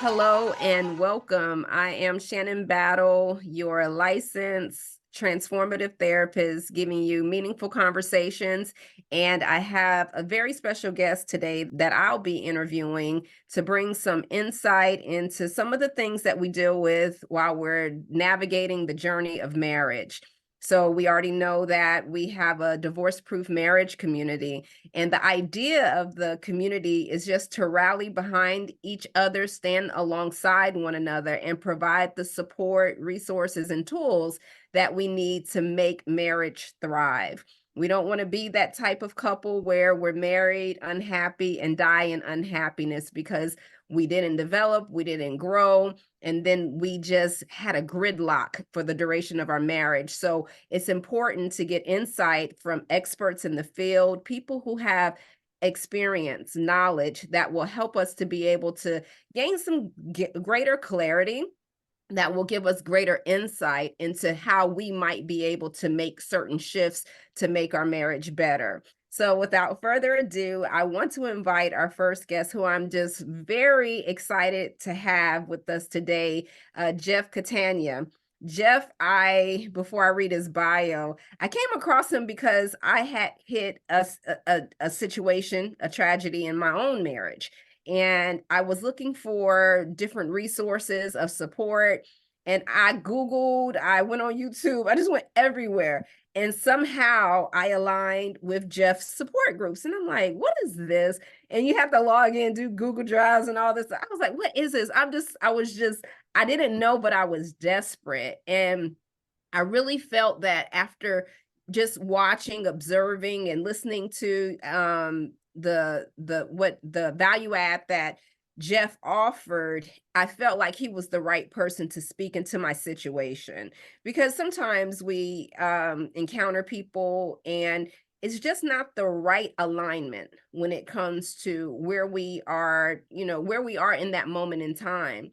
Hello and welcome. I am Shannon Battle, your licensed transformative therapist, giving you meaningful conversations. And I have a very special guest today that I'll be interviewing to bring some insight into some of the things that we deal with while we're navigating the journey of marriage. So, we already know that we have a divorce proof marriage community. And the idea of the community is just to rally behind each other, stand alongside one another, and provide the support, resources, and tools that we need to make marriage thrive. We don't want to be that type of couple where we're married, unhappy, and die in unhappiness because we didn't develop, we didn't grow, and then we just had a gridlock for the duration of our marriage. So it's important to get insight from experts in the field, people who have experience, knowledge that will help us to be able to gain some greater clarity, that will give us greater insight into how we might be able to make certain shifts to make our marriage better. So, without further ado, I want to invite our first guest, who I'm just very excited to have with us today, Jeff Catania. Jeff, before I read his bio, I came across him because I had hit a situation, a tragedy in my own marriage. And I was looking for different resources of support. And I Googled, I went on YouTube, I just went everywhere. And somehow I aligned with Jeff's support groups. And I'm like, what is this? And you have to log in, do Google Drives and all this. I was like, what is this? I didn't know, but I was desperate. And I really felt that after just watching, observing, and listening to the value add that Jeff offered, I felt like he was the right person to speak into my situation, because sometimes we encounter people and it's just not the right alignment when it comes to where we are, where we are in that moment in time.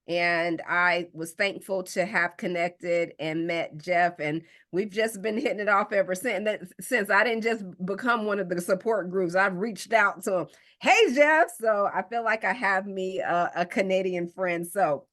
And I was thankful to have connected and met Jeff, and we've just been hitting it off ever since. Since I didn't just become one of the support groups, I've reached out to him. Hey, Jeff. So I feel like I have me a Canadian friend. So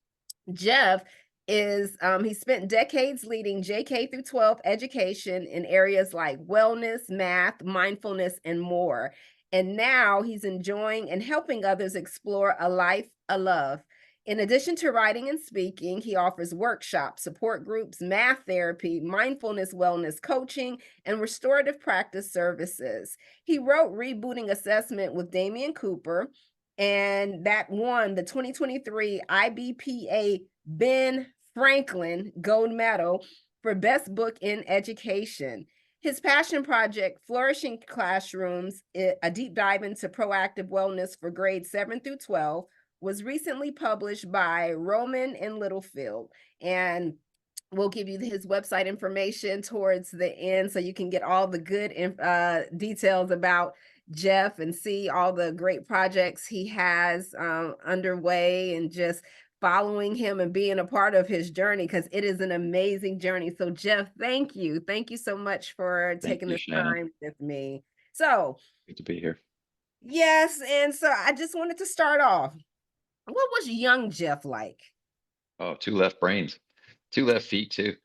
Jeff he spent decades leading JK through 12 education in areas like wellness, math, mindfulness, and more. And now he's enjoying and helping others explore a life of love. In addition to writing and speaking, he offers workshops, support groups, math therapy, mindfulness wellness coaching, and restorative practice services. He wrote Rebooting Assessment with Damian Cooper, and that won the 2023 IBPA Ben Franklin Gold Medal for Best Book in Education. His passion project, Flourishing Classrooms, a deep dive into proactive wellness for grades 7 through 12, was recently published by Roman and Littlefield. And we'll give you his website information towards the end so you can get all the good details about Jeff and see all the great projects he has underway, and just following him and being a part of his journey, because it is an amazing journey. So, Jeff, thank you. Thank you so much for Thank taking you, this Shannon. time with me. So, Good to be here. yes, and so I just wanted to start off. What was young Jeff like? Oh, two left brains, two left feet too.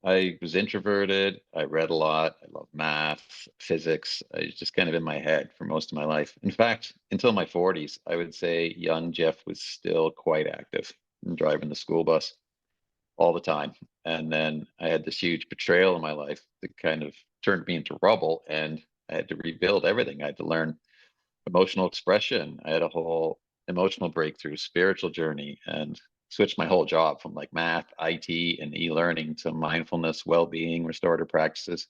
I was introverted. I read a lot. I love math, physics. I was just kind of in my head for most of my life. In fact, until my 40s, I would say young Jeff was still quite active and driving the school bus all the time. And then I had this huge betrayal in my life that kind of turned me into rubble, and I had to rebuild everything. I had to learn emotional expression. I had a whole emotional breakthrough, spiritual journey, and switched my whole job from like math, IT, and e-learning to mindfulness, well-being, restorative practices.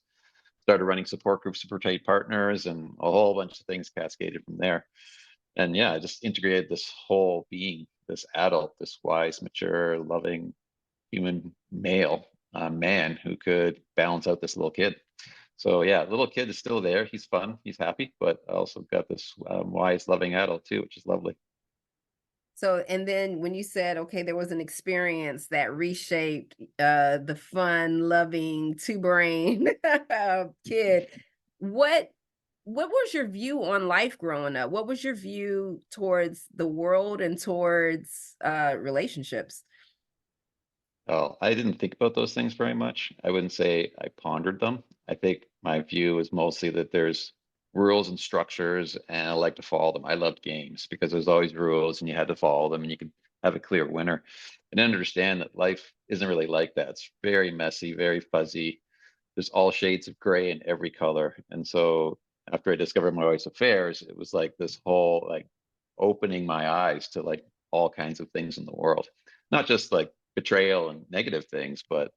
Started running support groups to portray partners, and a whole bunch of things cascaded from there. And yeah, I just integrated this whole being, this adult, this wise, mature, loving human male man who could balance out this little kid. So yeah, little kid is still there. He's fun. He's happy, but I also got this wise, loving adult too, which is lovely. So, and then when you said, okay, there was an experience that reshaped the fun, loving, two brain kid, what what was your view on life growing up? What was your view towards the world and towards relationships? Well, I didn't think about those things very much. I wouldn't say I pondered them. I think my view is mostly that there's rules and structures, and I like to follow them. I loved games because there's always rules and you had to follow them and you could have a clear winner. And then understand that life isn't really like that. It's very messy, very fuzzy. There's all shades of gray in every color. And so after I discovered my wife's affairs, it was like this whole like opening my eyes to like all kinds of things in the world, not just like betrayal and negative things, but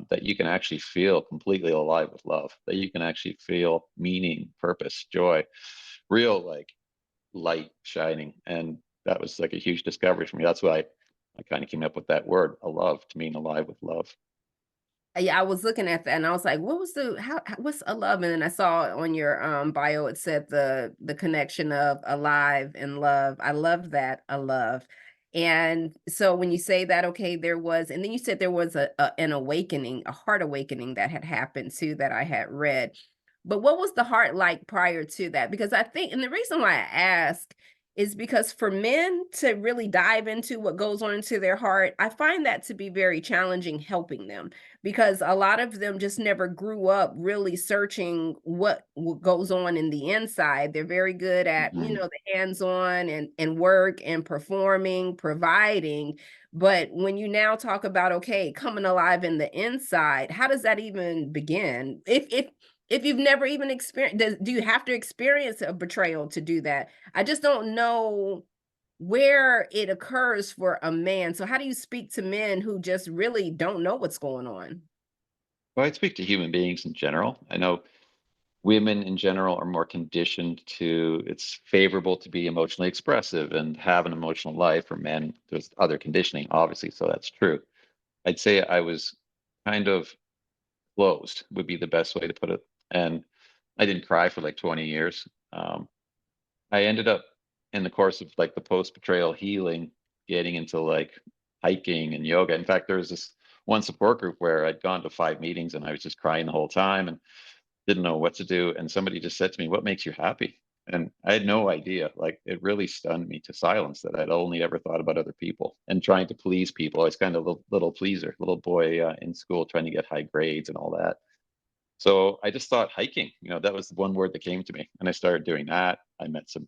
that you can actually feel completely alive with love, that you can actually feel meaning, purpose, joy, real like light shining. And that was like a huge discovery for me. That's why I kind of came up with that word, a love, to mean alive with love. Yeah, I was looking at that and I was like, what was the what's a love? And then I saw on your bio it said the connection of alive and love. I love that, a love. And so when you say that, okay, there was, and then you said there was an awakening, a heart awakening that had happened too that I had read. But what was the heart like prior to that? Because I think, and the reason why I ask is because for men to really dive into what goes on into their heart, I find that to be very challenging helping them because a lot of them just never grew up really searching what goes on in the inside. They're very good at, Mhm. the hands-on and work and performing, providing. But when you now talk about, okay, coming alive in the inside, how does that even begin? If you've never even experienced, do you have to experience a betrayal to do that? I just don't know where it occurs for a man. So how do you speak to men who just really don't know what's going on? Well, I speak to human beings in general. I know women in general are more conditioned to it's favorable to be emotionally expressive and have an emotional life. For men, there's other conditioning, obviously, so that's true. I'd say I was kind of closed, would be the best way to put it. And I didn't cry for like 20 years. I ended up in the course of like the post-betrayal healing, getting into like hiking and yoga. In fact, there was this one support group where I'd gone to 5 meetings and I was just crying the whole time and didn't know what to do. And somebody just said to me, "What makes you happy?" And I had no idea. Like it really stunned me to silence that I'd only ever thought about other people and trying to please people. I was kind of a little pleaser, little boy in school trying to get high grades and all that. So I just thought hiking, that was the one word that came to me. And I started doing that. I met some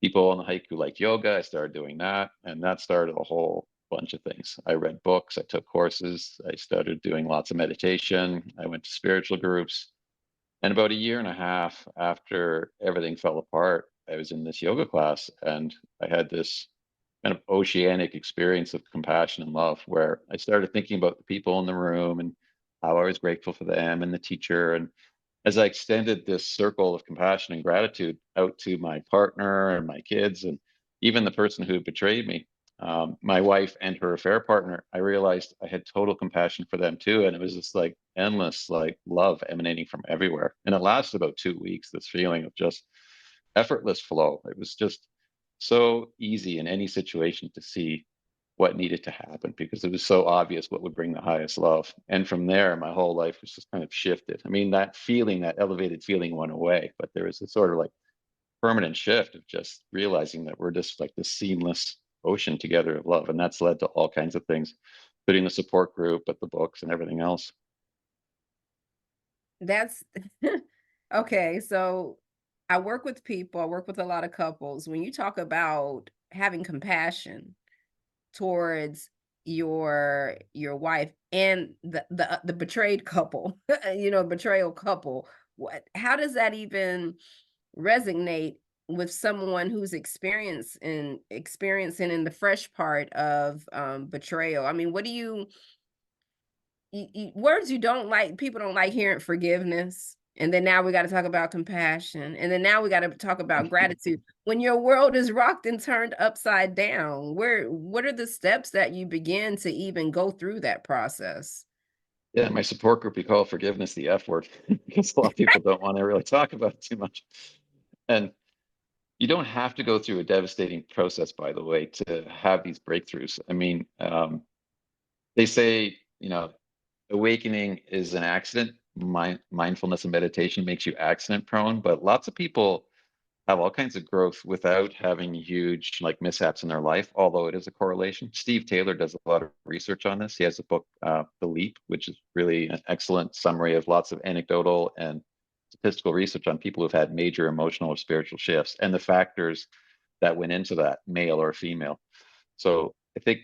people on the hike who like yoga. I started doing that. And that started a whole bunch of things. I read books, I took courses, I started doing lots of meditation. I went to spiritual groups. And about a year and a half after everything fell apart, I was in this yoga class and I had this kind of oceanic experience of compassion and love where I started thinking about the people in the room and how I was grateful for them and the teacher. And as I extended this circle of compassion and gratitude out to my partner and my kids, and even the person who betrayed me, my wife and her affair partner, I realized I had total compassion for them too. And it was just like endless, like love emanating from everywhere. And it lasted about 2 weeks, this feeling of just effortless flow. It was just so easy in any situation to see what needed to happen because it was so obvious what would bring the highest love. And from there, my whole life was just kind of shifted. I mean, that feeling, that elevated feeling went away, but there was a sort of like permanent shift of just realizing that we're just like this seamless ocean together of love. And that's led to all kinds of things, including the support group, but the books and everything else. That's okay. So I work with people, I work with a lot of couples. When you talk about having compassion towards your wife and the betrayed couple, betrayal couple, how does that even resonate with someone who's experiencing in the fresh part of betrayal? I mean, what do you words you don't like, people don't like hearing forgiveness. And then now we got to talk about compassion. And then now we got to talk about gratitude. When your world is rocked and turned upside down, what are the steps that you begin to even go through that process? Yeah, my support group, we call forgiveness the F word because a lot of people don't want to really talk about it too much. And you don't have to go through a devastating process, by the way, to have these breakthroughs. I mean, they say, awakening is an accident. mindfulness and meditation makes you accident prone, but lots of people have all kinds of growth without having huge like mishaps in their life, although it is a correlation. Steve Taylor does a lot of research on this. He has a book, The Leap, which is really an excellent summary of lots of anecdotal and statistical research on people who've had major emotional or spiritual shifts and the factors that went into that, male or female. So I think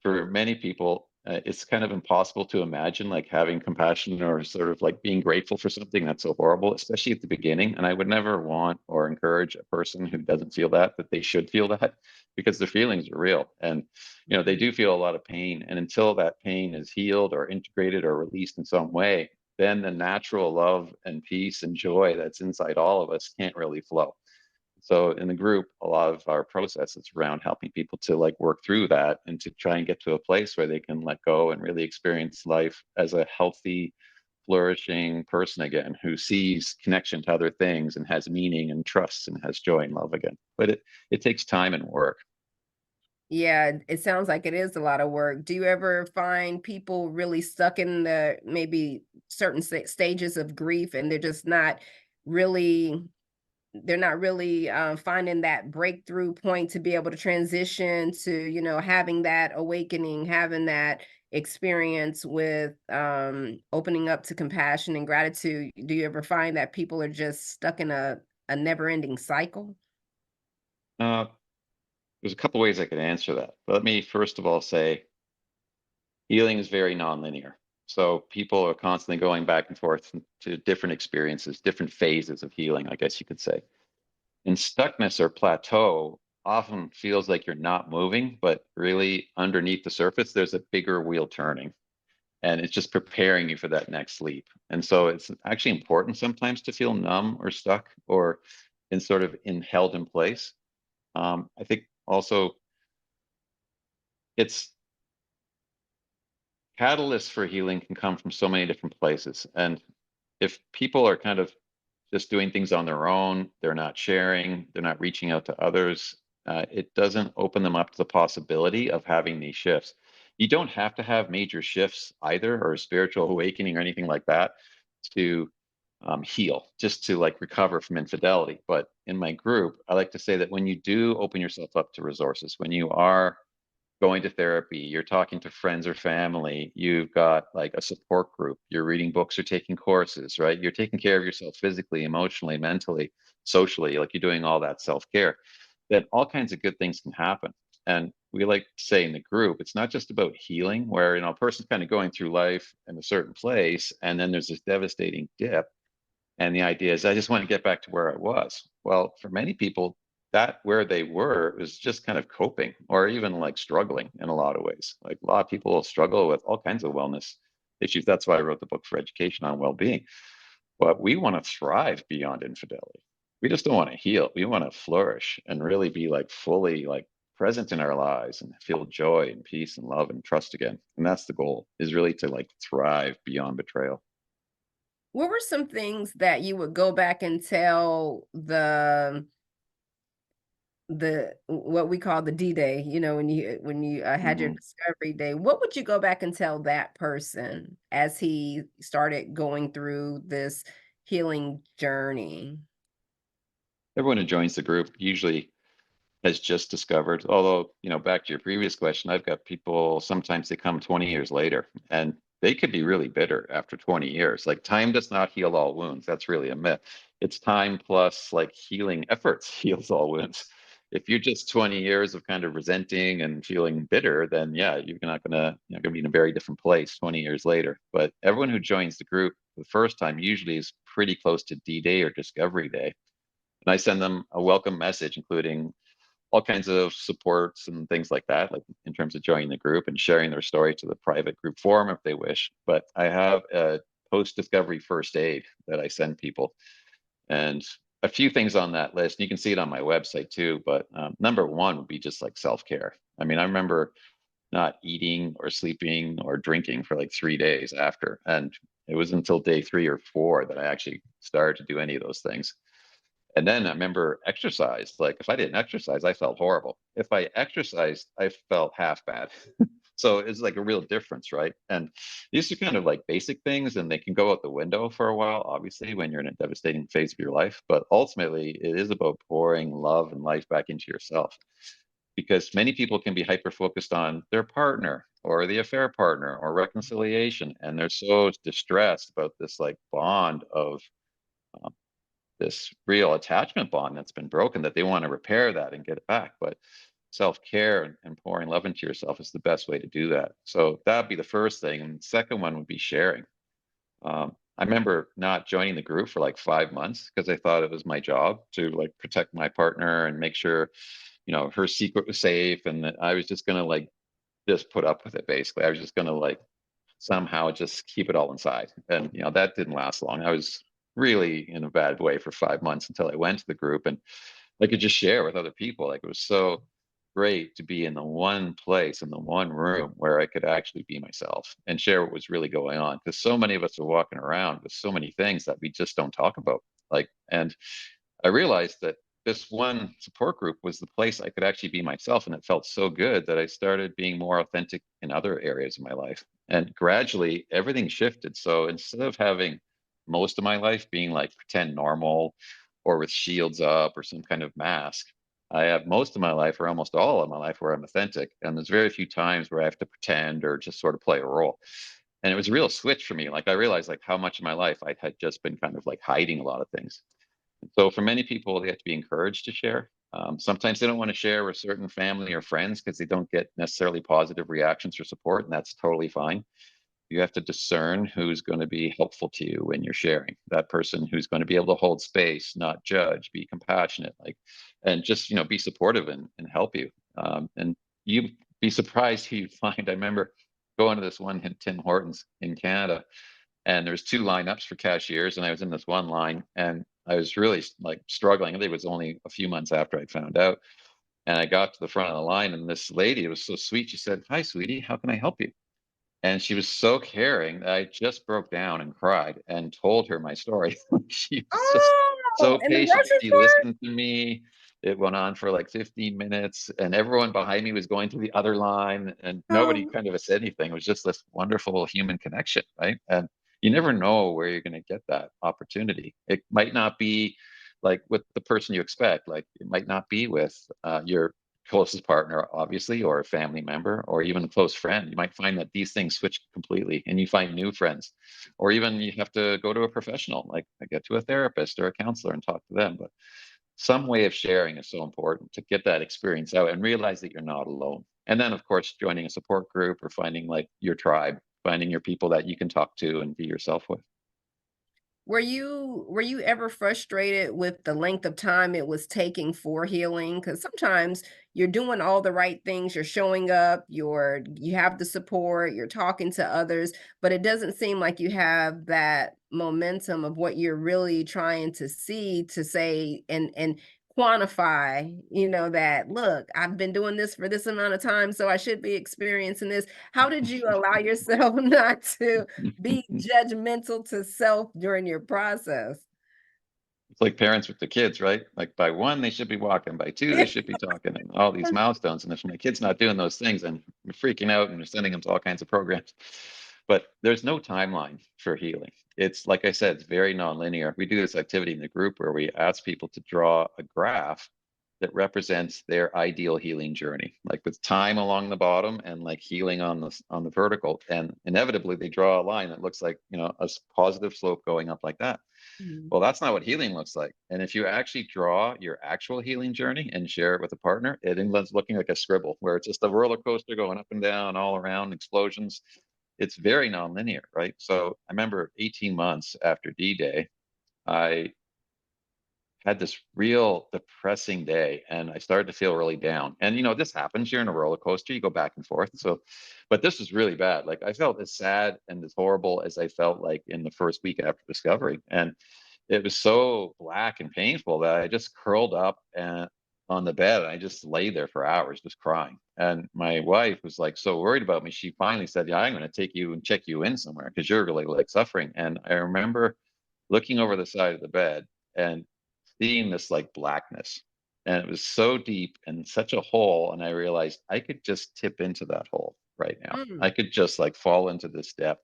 for many people, it's kind of impossible to imagine like having compassion or sort of like being grateful for something that's so horrible, especially at the beginning. And I would never want or encourage a person who doesn't feel that they should feel that because their feelings are real. And, they do feel a lot of pain. And until that pain is healed or integrated or released in some way, then the natural love and peace and joy that's inside all of us can't really flow. So in the group, a lot of our process is around helping people to like work through that and to try and get to a place where they can let go and really experience life as a healthy, flourishing person again who sees connection to other things and has meaning and trusts and has joy and love again. But it takes time and work. Yeah, it sounds like it is a lot of work. Do you ever find people really stuck in the maybe certain stages of grief and really they're not really finding that breakthrough point to be able to transition to, having that awakening, having that experience with opening up to compassion and gratitude? Do you ever find that people are just stuck in a never-ending cycle? Uh, there's a couple ways I could answer that. But let me first of all say healing is very nonlinear. So people are constantly going back and forth to different experiences, different phases of healing, I guess you could say. And stuckness or plateau often feels like you're not moving, but really underneath the surface, there's a bigger wheel turning. And it's just preparing you for that next leap. And so it's actually important sometimes to feel numb or stuck or held in place. I think also it's catalysts for healing can come from so many different places. And if people are kind of just doing things on their own, they're not sharing, they're not reaching out to others, it doesn't open them up to the possibility of having these shifts. You don't have to have major shifts either, or a spiritual awakening or anything like that to heal, just to like recover from infidelity. But in my group, I like to say that when you do open yourself up to resources, when you are going to therapy, you're talking to friends or family, you've got like a support group, you're reading books or taking courses, right? You're taking care of yourself physically, emotionally, mentally, socially, like you're doing all that self care, then all kinds of good things can happen. And we like to say in the group, it's not just about healing, where a person's kind of going through life in a certain place, and then there's this devastating dip and the idea is, I just want to get back to where I was. Well, for many people, that where they were was just kind of coping or even like struggling in a lot of ways. Like a lot of people struggle with all kinds of wellness issues. That's why I wrote the book for education on well-being. But we want to thrive beyond infidelity. We just don't want to heal. We want to flourish and really be like fully like present in our lives and feel joy and peace and love and trust again. And that's the goal, is really to like thrive beyond betrayal. What were some things that you would go back and tell the what we call the D-Day, when you had your Mhm. discovery day? What would you go back and tell that person as he started going through this healing journey? Everyone who joins the group usually has just discovered, although, back to your previous question, I've got people, sometimes they come 20 years later and they could be really bitter after 20 years. Like time does not heal all wounds. That's really a myth. It's time plus like healing efforts heals all wounds. If you're just 20 years of kind of resenting and feeling bitter, then yeah, you're gonna be in a very different place 20 years later. But everyone who joins the group the first time usually is pretty close to D-Day or Discovery Day. And I send them a welcome message, including all kinds of supports and things like that, like in terms of joining the group and sharing their story to the private group forum if they wish. But I have a post discovery first aid that I send people, and a few things on that list. You can see it on my website too. But number one would be just like self care. I mean, I remember not eating or sleeping or drinking for like 3 days after. And it was until day 3 or 4 that I actually started to do any of those things. And then I remember exercise. Like if I didn't exercise, I felt horrible. If I exercised, I felt half bad. So it's like a real difference, right? And these are kind of like basic things, and they can go out the window for a while, obviously, when you're in a devastating phase of your life. But ultimately, it is about pouring love and life back into yourself, because many people can be hyper focused on their partner or the affair partner or reconciliation, and they're so distressed about this like bond of um, this real attachment bond that's been broken, that they want to repair that and get it back. But self-care and pouring love into yourself is the best way to do that. So that'd be the first thing. And the second one would be sharing. I remember not joining the group for like 5 months because I thought it was my job to like protect my partner and make sure, her secret was safe, and that I was just gonna like just put up with it. Basically, I was just gonna like somehow just keep it all inside. And that didn't last long. I was really in a bad way for 5 months until I went to the group, and I could just share with other people. Like, it was so great to be in the one place, in the one room where I could actually be myself and share what was really going on. Because so many of us are walking around with so many things that we just don't talk about. Like, and I realized that this one support group was the place I could actually be myself. And it felt so good that I started being more authentic in other areas of my life. And gradually, everything shifted. So instead of having most of my life being like pretend normal or with shields up or some kind of mask, I have most of my life, or almost all of my life, where I'm authentic. And there's very few times where I have to pretend or just sort of play a role. And it was a real switch for me. Like, I realized like how much of my life I had just been kind of like hiding a lot of things. So for many people, they have to be encouraged to share. Sometimes they don't want to share with certain family or friends because they don't get necessarily positive reactions or support, and that's totally fine. You have to discern who's going to be helpful to you when you're sharing. That person who's going to be able to hold space, not judge, be compassionate, like, and just be supportive and help you. And you'd be surprised who you find. I remember going to this one Tim Hortons in Canada, and there's two lineups for cashiers, and I was in this one line, and I was really like struggling. I think it was only a few months after I found out, and I got to the front of the line, and this lady, it was so sweet, she said, "Hi sweetie, how can I help you?" And she was so caring that I just broke down and cried and told her my story. She was just Oh, so in the patient. grocery She store? listened to me. It went on for like 15 minutes, and everyone behind me was going to the other line, and nobody Um, kind of said anything. It was just this wonderful human connection, right? And you never know where you're going to get that opportunity. It might not be like with the person you expect. Like, it might not be with your closest partner, obviously, or a family member, or even a close friend. You might find that these things switch completely and you find new friends, or even you have to go to a professional, like get to a therapist or a counselor and talk to them. But some way of sharing is so important to get that experience out and realize that you're not alone. And then, of course, joining a support group or finding like your tribe, finding your people that you can talk to and be yourself with. were you ever frustrated with the length of time it was taking for healing? Because sometimes you're doing all the right things, you're showing up, you have the support, you're talking to others, but it doesn't seem like you have that momentum of what you're really trying to see to say and quantify, that look, I've been doing this for this amount of time, so I should be experiencing this. How did you allow yourself not to be judgmental to self during your process? It's like parents with the kids, right? Like, by one, they should be walking. By two, they should be talking, and all these milestones. And if my kid's not doing those things, and we're freaking out and we're sending them to all kinds of programs. But there's no timeline for healing. It's like I said, it's very nonlinear. We do this activity in the group where we ask people to draw a graph that represents their ideal healing journey, like with time along the bottom and like healing on the vertical. And inevitably, they draw a line that looks like a positive slope going up like that. Mhm. Well, that's not what healing looks like. And if you actually draw your actual healing journey and share it with a partner, it ends looking like a scribble where it's just a roller coaster going up and down, all around, explosions. It's very nonlinear, right? So I remember 18 months after D-Day, I had this real depressing day and I started to feel really down. And this happens, you're in a roller coaster, you go back and forth. So, but this was really bad. Like, I felt as sad and as horrible as I felt like in the first week after discovery. And it was so black and painful that I just curled up and on the bed and I just lay there for hours just crying. And my wife was like so worried about me. She finally said, "Yeah, I'm going to take you and check you in somewhere because you're really like suffering." And I remember looking over the side of the bed and seeing this like blackness. And it was so deep and such a hole. And I realized I could just tip into that hole right now. I Mm. could just like fall into this depth.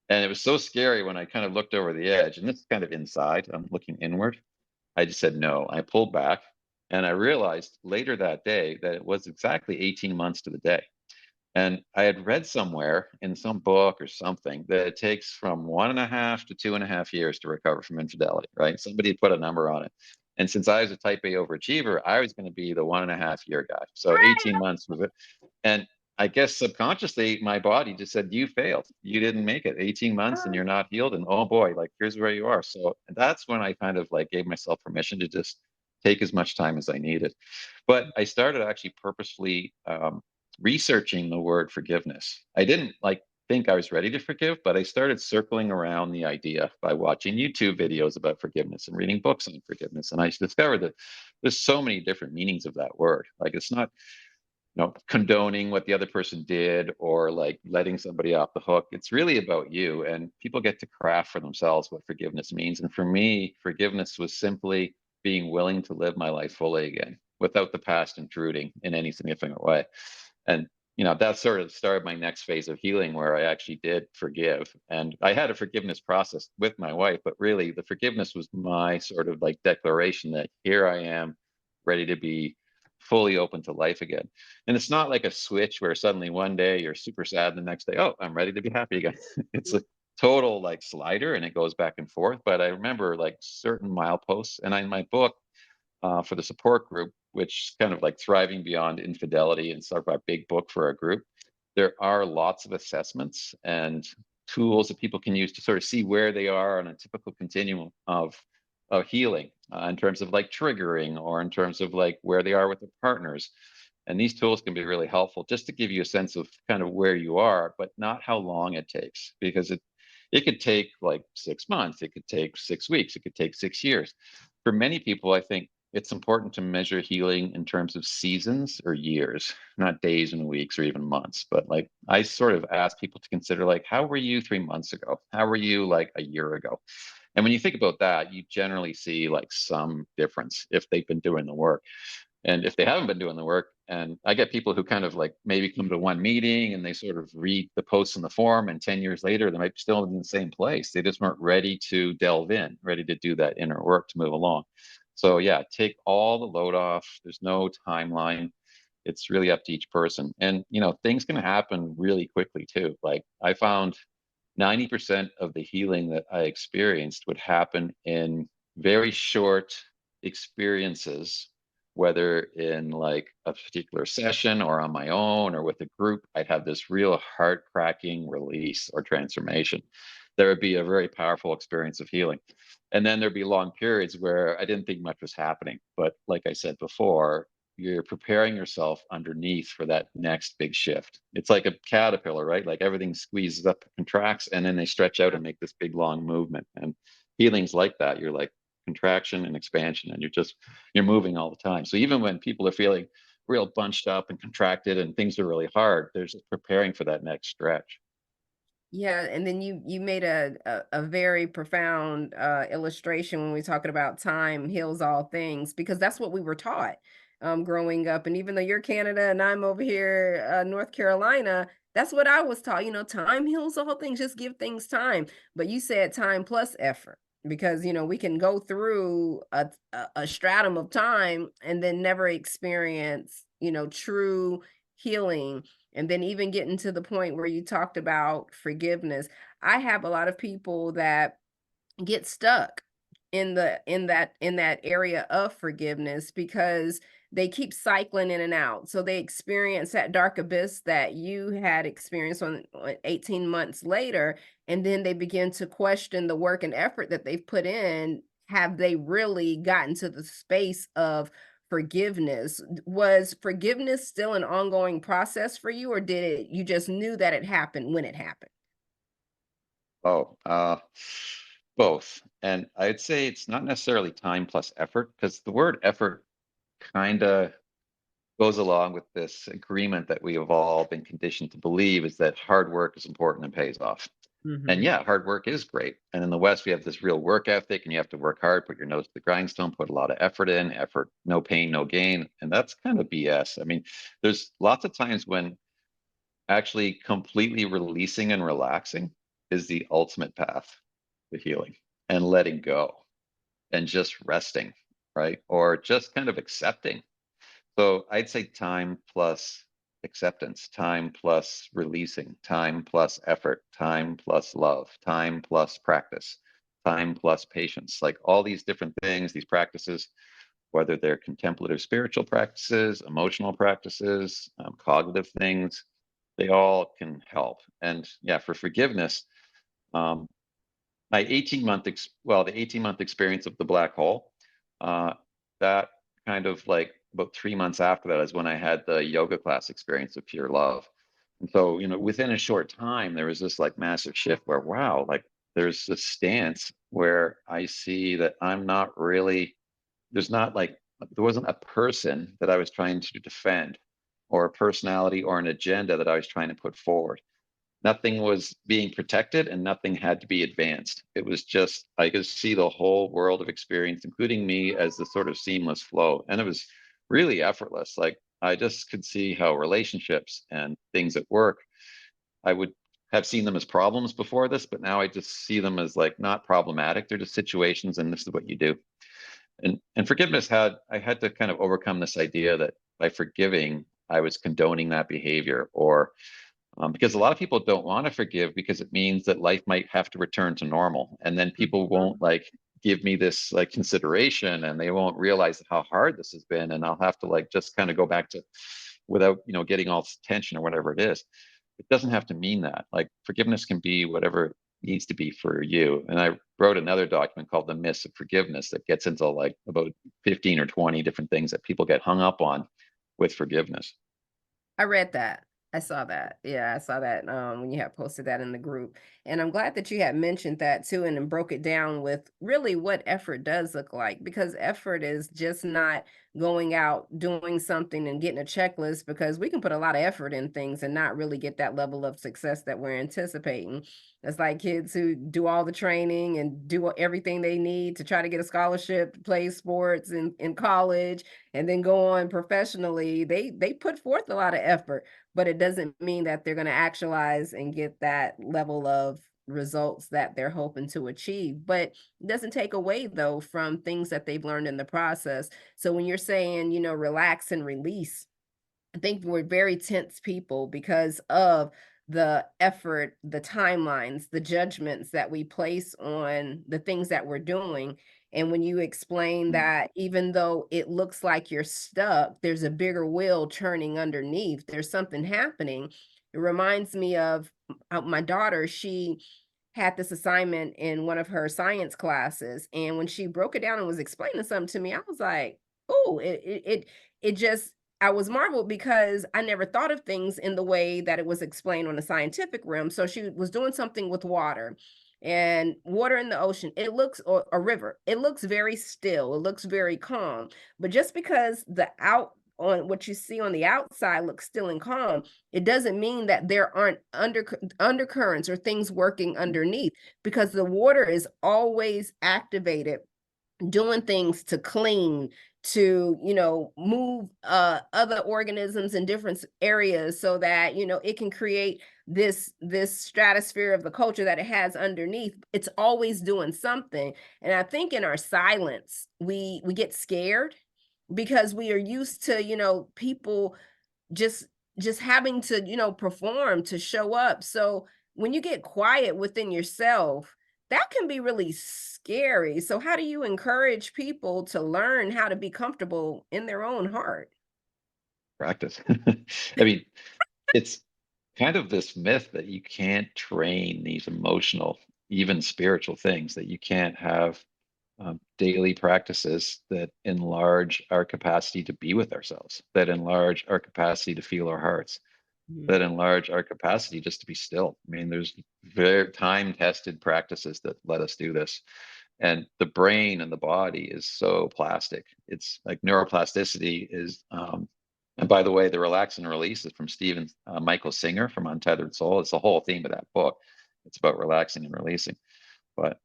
And it was so scary when I kind of looked over the edge, and this is kind of inside, I'm looking inward. I just said no. I pulled back, and I realized later that day that it was exactly 18 months to the day. And I had read somewhere in some book or something that it takes from 1.5 to 2.5 years to recover from infidelity, right? Somebody had put a number on it. And since I was a type A overachiever, I was going to be the 1.5 year guy. So 18 months was it. And I guess subconsciously, my body just said, you failed. You didn't make it 18 months and you're not healed. And oh boy, like here's where you are. So that's when I kind of like gave myself permission to just take as much time as I needed. But I started actually purposefully researching the word forgiveness. I didn't like think I was ready to forgive, but I started circling around the idea by watching YouTube videos about forgiveness and reading books on forgiveness. And I discovered that there's so many different meanings of that word. Like it's not, condoning what the other person did or like letting somebody off the hook. It's really about you, and people get to craft for themselves what forgiveness means. And for me, forgiveness was simply being willing to live my life fully again without the past intruding in any significant way. And that sort of started my next phase of healing where I actually did forgive. And I had a forgiveness process with my wife, but really the forgiveness was my sort of like declaration that here I am ready to be fully open to life again. And it's not like a switch where suddenly one day you're super sad and the next day, oh, I'm ready to be happy again. It's a total like slider and it goes back and forth. But I remember like certain mileposts. And in my book, for the support group, which is kind of like thriving beyond infidelity and sort of a big book for our group, there are lots of assessments and tools that people can use to sort of see where they are on a typical continuum of healing in terms of like triggering or in terms of like where they are with their partners. And these tools can be really helpful just to give you a sense of kind of where you are, but not how long it takes, because it could take like 6 months, it could take 6 weeks, it could take 6 years. For many people, I think it's important to measure healing in terms of seasons or years, not days and weeks or even months. But like I sort of ask people to consider like, how were you 3 months ago? How were you like a year ago? And when you think about that, you generally see like some difference if they've been doing the work. And if they haven't been doing the work, and I get people who kind of like maybe come to one meeting and they sort of read the posts in the forum, and 10 years later, they might be still in the same place. They just weren't ready to delve in, ready to do that inner work to move along. So, yeah, take all the load off. There's no timeline. It's really up to each person. And, things can happen really quickly too. Like I found 90% of the healing that I experienced would happen in very short experiences, whether in like a particular session or on my own or with a group. I'd have this real heart cracking release or transformation. There would be a very powerful experience of healing. And then there'd be long periods where I didn't think much was happening. But like I said before, you're preparing yourself underneath for that next big shift. It's like a caterpillar, right? Like everything squeezes up, contracts, and then they stretch out and make this big long movement. And healing's like that. You're like contraction and expansion, and you're moving all the time. So even when people are feeling real bunched up and contracted and things are really hard, they're just preparing for that next stretch. Yeah, and then you made a very profound illustration when we're talking about time heals all things, because that's what we were taught growing up. And even though you're Canada and I'm over here North Carolina, that's what I was taught. Time heals all things. Just give things time. But you said time plus effort, because we can go through a stratum of time and then never experience true healing, and then even getting to the point where you talked about forgiveness. I have a lot of people that get stuck in that area of forgiveness because they keep cycling in and out. So they experience that dark abyss that you had experienced on 18 months later, and then they begin to question the work and effort that they've put in. Have they really gotten to the space of forgiveness? Was forgiveness still an ongoing process for you, or did it you just knew that it happened when it happened? Oh, both. And I'd say it's not necessarily time plus effort, because the word effort kind of goes along with this agreement that we have all been conditioned to believe is that hard work is important and pays off. And Mhm. yeah, hard work is great. And in the West, we have this real work ethic, and you have to work hard, put your nose to the grindstone, put a lot of effort in, effort, no pain, no gain. And that's kind of BS. I mean, there's lots of times when actually completely releasing and relaxing is the ultimate path to healing, and letting go and just resting, right? Or just kind of accepting. So I'd say time plus acceptance, time plus releasing, time plus effort, time plus love, time plus practice, time plus patience. Like all these different things, these practices, whether they're contemplative spiritual practices, emotional practices, cognitive things, they all can help. And yeah, for forgiveness, um, my 18-month experience of the black hole, uh, that kind of like about 3 months after that is when I had the yoga class experience of pure love. And so, within a short time, there was this like massive shift where, wow, like there's this stance where I see that I'm not really, there's not like, there wasn't a person that I was trying to defend, or a personality or an agenda that I was trying to put forward. Nothing was being protected and nothing had to be advanced. It was just, I could see the whole world of experience, including me, as the sort of seamless flow. And it was really effortless. Like I just could see how relationships and things at work, I would have seen them as problems before this, but now I just see them as like not problematic. They're just situations, and this is what you do. And forgiveness I had to kind of overcome this idea that by forgiving, I was condoning that behavior, or because a lot of people don't want to forgive because it means that life might have to return to normal, and then people won't like give me this like consideration, and they won't realize how hard this has been, and I'll have to like just kind of go back to, without getting all this tension or whatever it is. It doesn't have to mean that. Like forgiveness can be whatever it needs to be for you. And I wrote another document called The Myths of Forgiveness that gets into like about 15 or 20 different things that people get hung up on with forgiveness. I read that. I saw that. Yeah, I saw that, when you had posted that in the group, and I'm glad that you had mentioned that too, and then broke it down with really what effort does look like, because effort is just not going out, doing something, and getting a checklist, because we can put a lot of effort in things and not really get that level of success that we're anticipating. It's like kids who do all the training and do everything they need to try to get a scholarship to play sports in college, and then go on professionally. They put forth a lot of effort, but it doesn't mean that they're going to actualize and get that level of results that they're hoping to achieve. But it doesn't take away though from things that they've learned in the process. So when you're saying, relax and release, I think we're very tense people because of the effort, the timelines, the judgments that we place on the things that we're doing. And when you explain Mm. that even though it looks like you're stuck, there's a bigger wheel churning underneath, there's something happening. It reminds me of my daughter. She had this assignment in one of her science classes, and when she broke it down and was explaining something to me, I was like, "Oh, it just." I was marveled because I never thought of things in the way that it was explained on the scientific realm. So she was doing something with water, and water in the ocean. It looks, or a river. It looks very still. It looks very calm. But just because the out on what you see on the outside looks still and calm, it doesn't mean that there aren't undercurrents or things working underneath, because the water is always activated, doing things to clean, to move other organisms in different areas, so that it can create this stratosphere of the culture that it has underneath. It's always doing something. And I think in our silence we get scared, because we are used to people just having to perform, to show up. So when you get quiet within yourself, that can be really scary. So how do you encourage people to learn how to be comfortable in their own heart? Practice. I mean, it's kind of this myth that you can't train these emotional, even spiritual things, that you can't have daily practices that enlarge our capacity to be with ourselves, that enlarge our capacity to feel our hearts, Mhm. that enlarge our capacity just to be still. I mean, there's very time-tested practices that let us do this. And the brain and the body is so plastic. It's like neuroplasticity is, and by the way, the relax and release is from Stephen Michael Singer from Untethered Soul. It's the whole theme of that book. It's about relaxing and releasing. But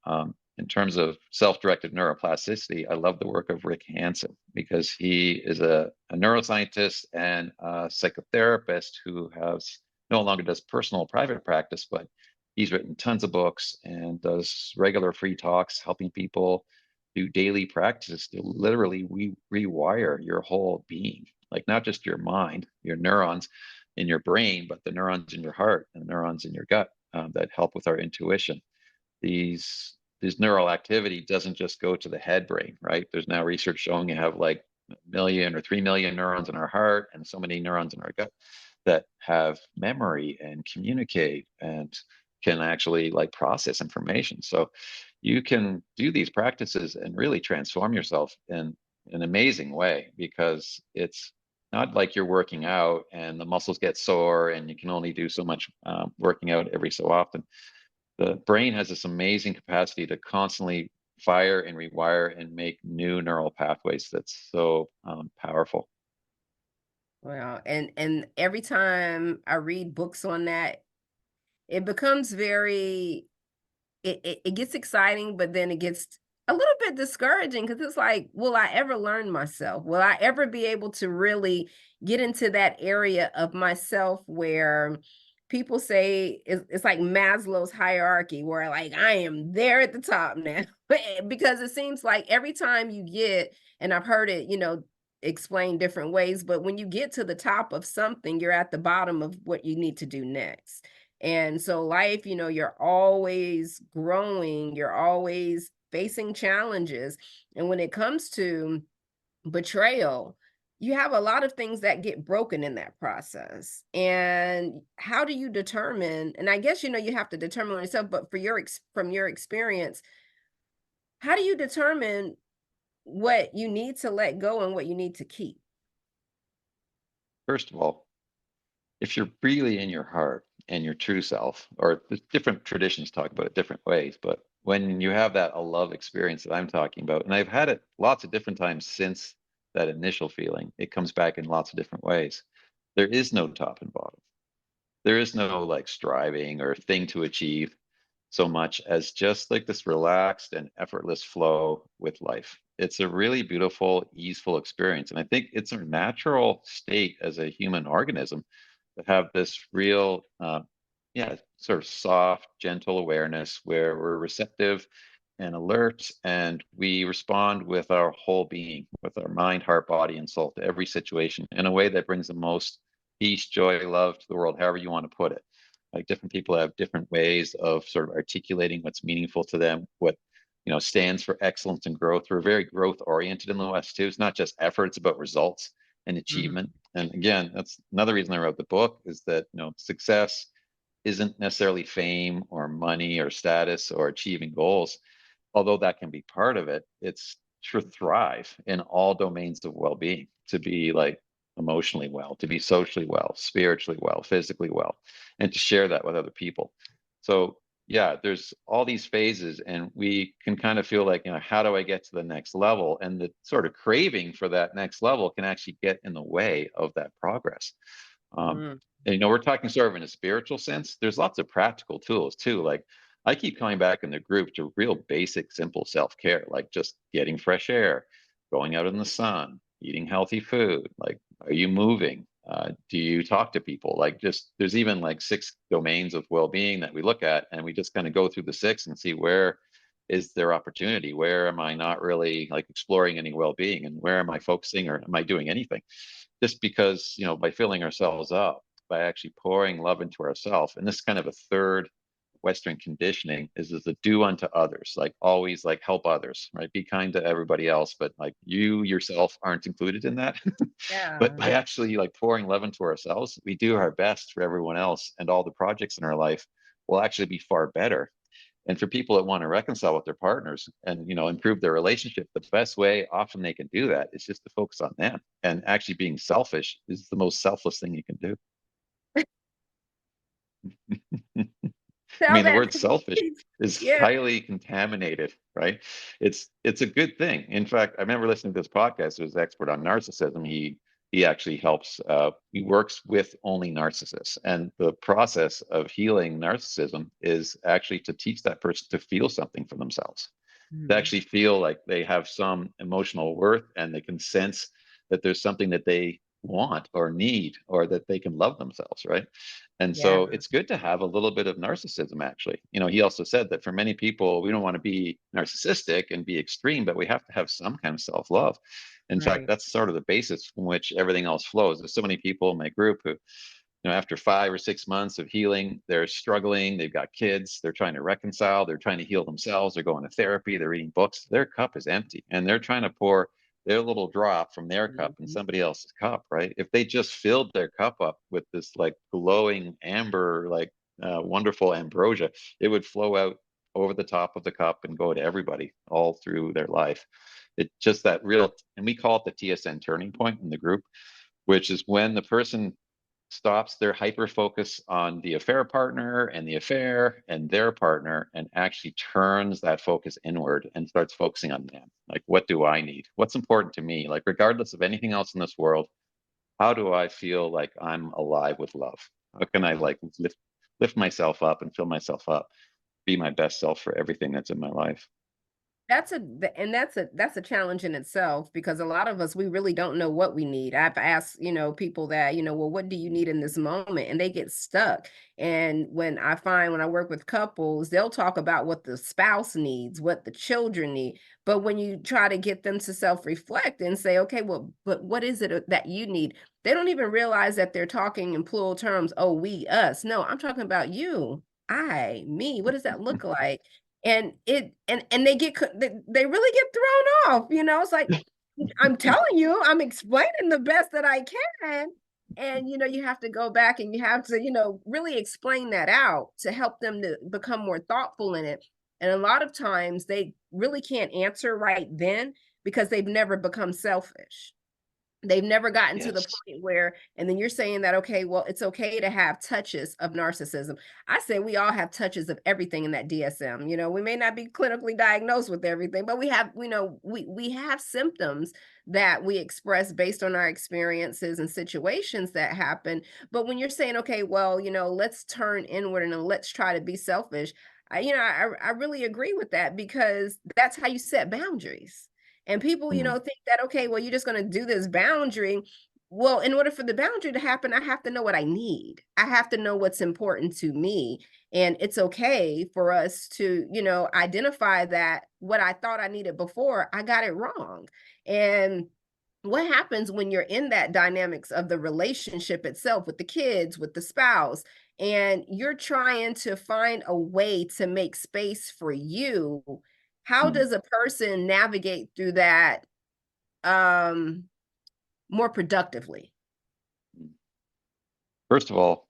in terms of self-directed neuroplasticity, I love the work of Rick Hansen, because he is a neuroscientist and a psychotherapist who has no longer does personal private practice, but he's written tons of books and does regular free talks, helping people do daily practices to literally rewire your whole being, like not just your mind, your neurons in your brain, but the neurons in your heart and the neurons in your gut that help with our intuition. These neural activity doesn't just go to the head brain, right? There's now research showing you have like a million or 3 million neurons in our heart and so many neurons in our gut that have memory and communicate and can actually like process information. So you can do these practices and really transform yourself in an amazing way, because it's not like you're working out and the muscles get sore and you can only do so much working out every so often. The brain has this amazing capacity to constantly fire and rewire and make new neural pathways that's so powerful. Wow, and every time I read books on that, it becomes very it gets exciting, but then it gets a little bit discouraging because it's like, will I ever learn myself? Will I ever be able to really get into that area of myself where people say it's like Maslow's hierarchy, where like I am there at the top now? Because it seems like every time you get, and I've heard it, explained different ways, but when you get to the top of something, you're at the bottom of what you need to do next. And so life, you're always growing, you're always facing challenges. And when it comes to betrayal, you have a lot of things that get broken in that process. And how do you determine, and I guess you have to determine yourself, but from your experience, how do you determine what you need to let go and what you need to keep? First of all, if you're really in your heart and your true self, or the different traditions talk about it different ways, but when you have that a love experience that I'm talking about, and I've had it lots of different times since that initial feeling, it comes back in lots of different ways. There is no top and bottom. There is no like striving or thing to achieve so much as just like this relaxed and effortless flow with life. It's a really beautiful, easeful experience. And I think it's a natural state as a human organism to have this real, yeah, sort of soft, gentle awareness where we're receptive and alert and we respond with our whole being, with our mind, heart, body, and soul to every situation in a way that brings the most peace, joy, love to the world, however you want to put it. Like different people have different ways of sort of articulating what's meaningful to them, what stands for excellence and growth. We're very growth oriented in the West too. It's not just effort, it's about results and Mhm. achievement. And again, that's another reason I wrote the book, is that success isn't necessarily fame or money or status or achieving goals, although that can be part of it. It's to thrive in all domains of well-being, to be like emotionally well, to be socially well, spiritually well, physically well, and to share that with other people. So yeah, there's all these phases and we can kind of feel like, how do I get to the next level? And the sort of craving for that next level can actually get in the way of that progress. Um, Mm. and we're talking sort of in a spiritual sense. There's lots of practical tools too. Like I keep coming back in the group to real basic, simple self-care, like just getting fresh air, going out in the sun, eating healthy food. Like, are you moving? Do you talk to people? Like, just there's even like 6 domains of well-being that we look at, and we just kind of go through the 6 and see where is there opportunity, where am I not really like exploring any well-being, and where am I focusing, or am I doing anything? Just because by filling ourselves up, by actually pouring love into ourselves, and this kind of a third Western conditioning is the do unto others, like always like help others, right? Be kind to everybody else, but like you yourself aren't included in that. But Yeah. by actually like pouring love into ourselves, we do our best for everyone else, and all the projects in our life will actually be far better. And for people that want to reconcile with their partners and improve their relationship, the best way often they can do that is just to focus on them. And actually being selfish is the most selfless thing you can do. I Tell mean, the that word to me, selfish please. is Yeah. highly contaminated, right? It's a good thing. In fact, I remember listening to this podcast. There's an expert on narcissism. He actually helps. He works with only narcissists, and the process of healing narcissism is actually to teach that person to feel something for themselves, to Mhm. actually feel like they have some emotional worth, and they can sense that there's something that they want or need, or that they can love themselves, right? And Yeah. so it's good to have a little bit of narcissism, actually. He also said that for many people, we don't want to be narcissistic and be extreme, but we have to have some kind of self-love. In fact, Right. that's sort of the basis from which everything else flows. There's so many people in my group who, after 5 or 6 months of healing, they're struggling. They've got kids. They're trying to reconcile. They're trying to heal themselves. They're going to therapy. They're reading books. Their cup is empty, and they're trying to pour their little drop from their cup in Mhm. somebody else's cup, right? If they just filled their cup up with this like glowing amber, like wonderful ambrosia, it would flow out over the top of the cup and go to everybody all through their life. It just that real, and we call it the TSN turning point in the group, which is when the person stops their hyper focus on the affair partner and the affair and their partner and actually turns that focus inward and starts focusing on them. Like, what do I need? What's important to me? Like, regardless of anything else in this world, how do I feel like I'm alive with love? How can I like lift myself up and fill myself up, be my best self for everything that's in my life? That's a challenge in itself because a lot of us, we really don't know what we need. I've asked, people that, well, what do you need in this moment? And they get stuck. And when I work with couples, they'll talk about what the spouse needs, what the children need. But when you try to get them to self-reflect and say, okay, well, but what is it that you need? They don't even realize that they're talking in plural terms. Oh, we, us. No, I'm talking about you, I, me. What does that look like? And it and they get they really get thrown off, it's like, I'm telling you, I'm explaining the best that I can, and, you have to go back and you have to, really explain that out to help them to become more thoughtful in it, and a lot of times, they really can't answer right then because they've never become selfish. They've never gotten to the Yes. point where and then you're saying that, okay, well, it's okay to have touches of narcissism. I say we all have touches of everything in that DSM. We may not be clinically diagnosed with everything, but we have symptoms that we express based on our experiences and situations that happen. But when you're saying, okay, well, let's turn inward and let's try to be selfish, I really agree with that because that's how you set boundaries. And people, Mm, think that, okay, well, you're just going to do this boundary. Well, in order for the boundary to happen, I have to know what I need. I have to know what's important to me. And it's okay for us to, identify that what I thought I needed before, I got it wrong. And what happens when you're in that dynamics of the relationship itself with the kids, with the spouse, and you're trying to find a way to make space for you? How mm, does a person navigate through that um more productively? mm. First of all,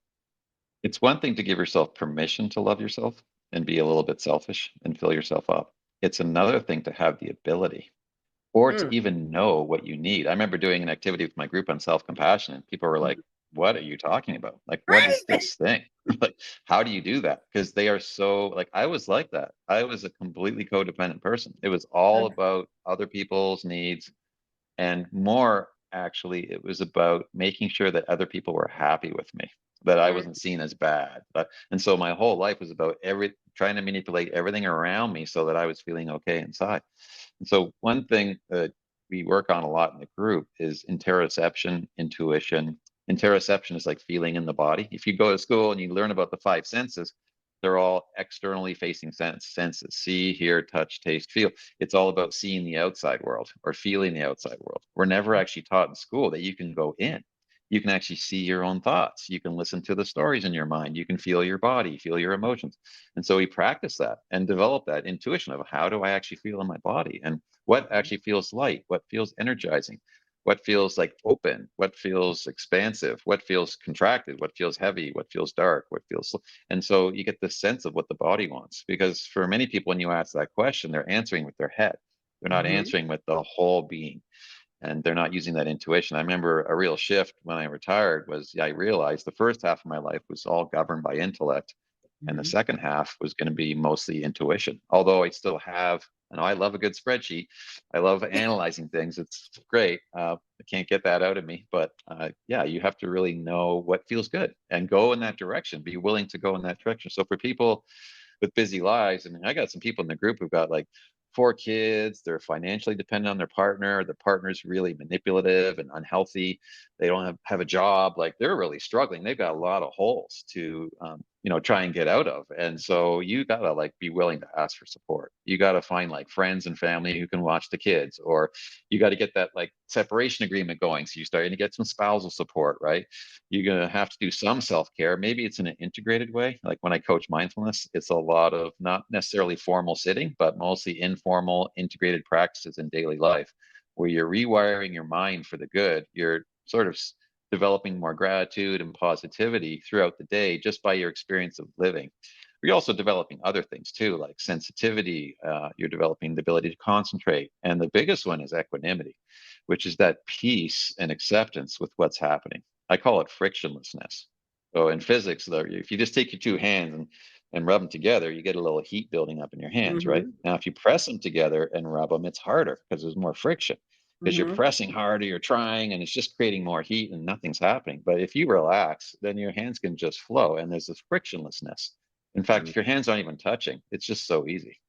it's one thing to give yourself permission to love yourself and be a little bit selfish and fill yourself up. It's another thing to have the ability or to Mm, even know what you need. I remember doing an activity with my group on self-compassion, and people were like, mhm. "What are you talking about? Like, what is Right. this thing? Like, how do you do that?" Because they are so like I was like that. I was a completely codependent person. It was all Mhm, about other people's needs, and more actually it was about making sure that other people were happy with me, that I mm, wasn't seen as bad. And so my whole life was about every trying to manipulate everything around me so that I was feeling okay inside. And so one thing that we work on a lot in the group is interoception, intuition. Interoception is like feeling in the body. If you go to school and you learn about the five senses, they're all externally facing senses: see, hear, touch, taste, feel. It's all about seeing the outside world or feeling the outside world. We're never actually taught in school that you can go in. You can actually see your own thoughts. You can listen to the stories in your mind. You can feel your body, feel your emotions. And so we practice that and develop that intuition of how do I actually feel in my body and what mhm, actually feels light, what feels energizing, what feels like open, what feels expansive, what feels contracted, what feels heavy, what feels dark, what feels. And so you get this sense of what the body wants. Because for many people, when you ask that question, they're answering with their head. They're not mhm, answering with the whole being, and they're not using that intuition. I remember a real shift when I retired was I realized the first half of my life was all governed by intellect, and the mhm. second half was going to be mostly intuition. Although I still have, I love a good spreadsheet. I love analyzing things. It's great. I can't get that out of me, but yeah, you have to really know what feels good and go in that direction. Be willing to go in that direction. So for people with busy lives, I mean, I got some people in the group who've got like 4 kids, they're financially dependent on their partner, the partner's really manipulative and unhealthy, they don't have a job, like, they're really struggling, they've got a lot of holes to, try and get out of, and so you gotta, like, be willing to ask for support. You gotta find, like, friends and family who can watch the kids, or you gotta get that, like, separation agreement going, so you're starting to get some spousal support, right? You're gonna have to do some self-care. Maybe it's in an integrated way. Like when I coach mindfulness, it's a lot of not necessarily formal sitting, but mostly informal, integrated practices in daily life where you're rewiring your mind for the good. You're sort of developing more gratitude and positivity throughout the day just by your experience of living. You're also developing other things too, like sensitivity. You're developing the ability to concentrate. And the biggest one is equanimity, which is that peace and acceptance with what's happening. I call it frictionlessness. So in physics, though, if you just take your two hands and rub them together, you get a little heat building up in your hands, right? Mhm. Now, if you press them together and rub them, it's harder because there's more friction because you're Mhm. pressing harder, you're trying, and it's just creating more heat and nothing's happening. But if you relax, then your hands can just flow and there's this frictionlessness. In fact, Mhm. if your hands aren't even touching, it's just so easy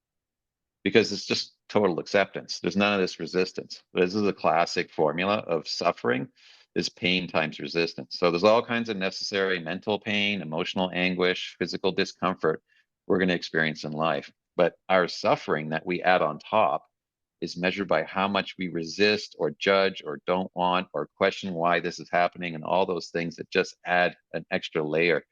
because it's just total acceptance. There's none of this resistance. This is a classic formula of suffering is pain times resistance. So there's all kinds of necessary mental pain, emotional anguish, physical discomfort we're going to experience in life. But our suffering that we add on top is measured by how much we resist or judge or don't want or question why this is happening and all those things that just add an extra layer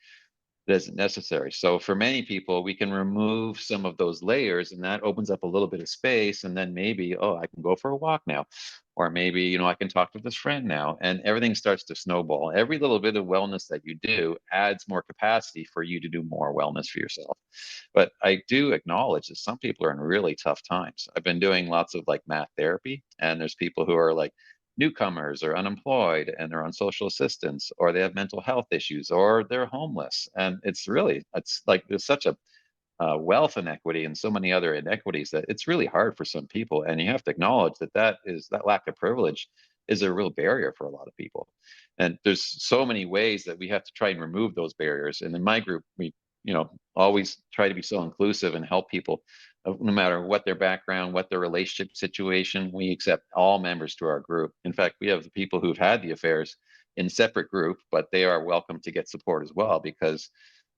that isn't necessary. So for many people, we can remove some of those layers and that opens up a little bit of space. And then maybe, oh, I can go for a walk now. Or maybe, I can talk to this friend now. And everything starts to snowball. Every little bit of wellness that you do adds more capacity for you to do more wellness for yourself. But I do acknowledge that some people are in really tough times. I've been doing lots of like math therapy, and there's people who are like newcomers or unemployed and they're on social assistance or they have mental health issues or they're homeless, and it's like there's such a wealth inequity and so many other inequities that it's really hard for some people, and you have to acknowledge that that lack of privilege is a real barrier for a lot of people, and there's so many ways that we have to try and remove those barriers. And in my group, we always try to be so inclusive and help people, no matter what their background, what their relationship situation. We accept all members to our group. In fact, we have the people who've had the affairs in separate group, but they are welcome to get support as well because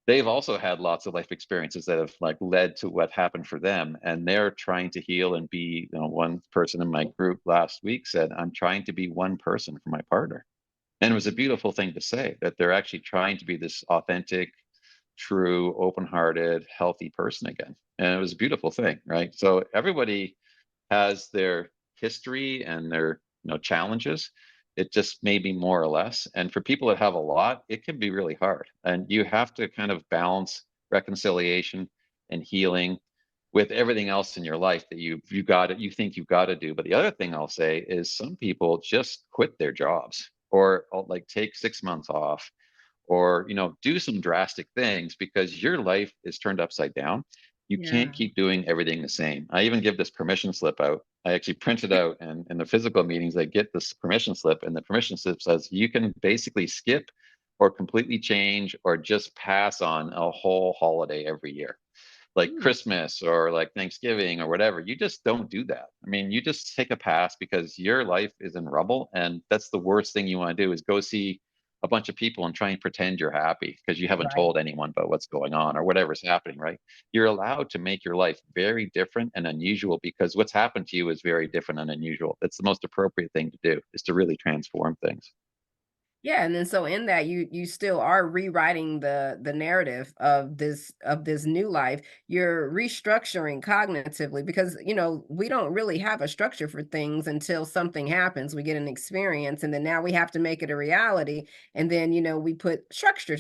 they've also had lots of life experiences that have like led to what happened for them, and they're trying to heal and be. One person in my group last week said, I'm trying to be one person for my partner, and it was a beautiful thing to say that they're actually trying to be this authentic, true, open-hearted, healthy person again. And it was a beautiful thing, right? So everybody has their history and their challenges. It just may be more or less. And for people that have a lot, it can be really hard. And you have to kind of balance reconciliation and healing with everything else in your life that you think you've got to do. But the other thing I'll say is some people just quit their jobs or like take 6 months off or do some drastic things because your life is turned upside down. You can't Yeah. keep doing everything the same. I even give this permission slip out. I actually print it out, and in the physical meetings I get this permission slip, and the permission slip says you can basically skip or completely change or just pass on a whole holiday every year, like Mm. Christmas or like Thanksgiving or whatever. You just don't do that. I mean, you just take a pass because your life is in rubble. And that's the worst thing you want to do is go see a bunch of people and try and pretend you're happy because you haven't Right. told anyone about what's going on or whatever's happening, right? You're allowed to make your life very different and unusual because what's happened to you is very different and unusual. That's the most appropriate thing to do is to really transform things. Yeah, and then so in that you still are rewriting the narrative of this new life. You're restructuring cognitively because we don't really have a structure for things until something happens. We get an experience and then now we have to make it a reality. And then we put structure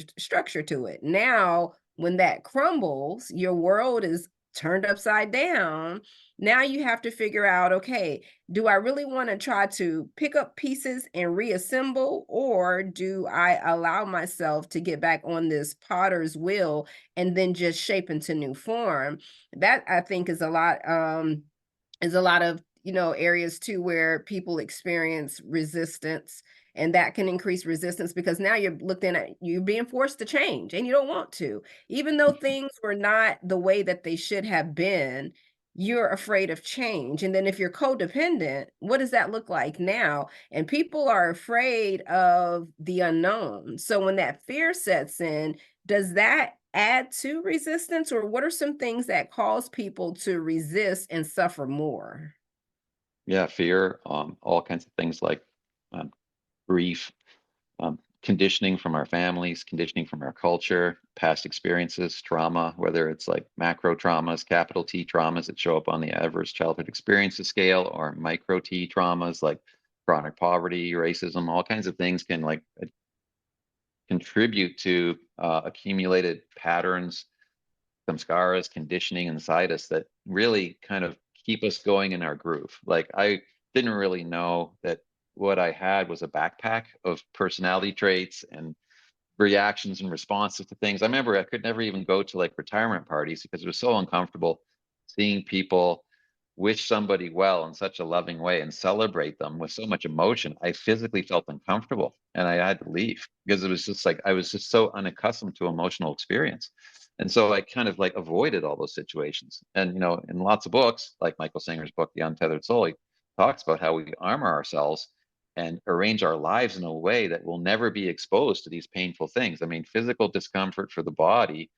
to it. Now when that crumbles, your world is turned upside down. Now you have to figure out, okay, do I really want to try to pick up pieces and reassemble, or do I allow myself to get back on this potter's wheel and then just shape into new form? That I think is a lot of areas too where people experience resistance, and that can increase resistance because now you're being forced to change and you don't want to, even though things were not the way that they should have been. you're afraid of change. And then if you're codependent, what does that look like now? And people are afraid of the unknown. So when that fear sets in, does that add to resistance, or what are some things that cause people to resist and suffer more? Yeah, fear, all kinds of things like um, grief, conditioning from our families, conditioning from our culture, past experiences, trauma, whether it's like macro traumas, capital T traumas that show up on the adverse childhood experiences scale, or micro T traumas like chronic poverty, racism, all kinds of things can like contribute to accumulated patterns, samskaras, conditioning inside us that really kind of keep us going in our groove. Like I didn't really know that what I had was a backpack of personality traits and reactions and responses to things. I remember I could never even go to like retirement parties because it was so uncomfortable seeing people wish somebody well in such a loving way and celebrate them with so much emotion. I physically felt uncomfortable and I had to leave because it was just like I was just so unaccustomed to emotional experience. And so I kind of like avoided all those situations. And in lots of books, like Michael Singer's book, The Untethered Soul, he talks about how we armor ourselves and arrange our lives in a way that will never be exposed to these painful things. I mean, physical discomfort for the body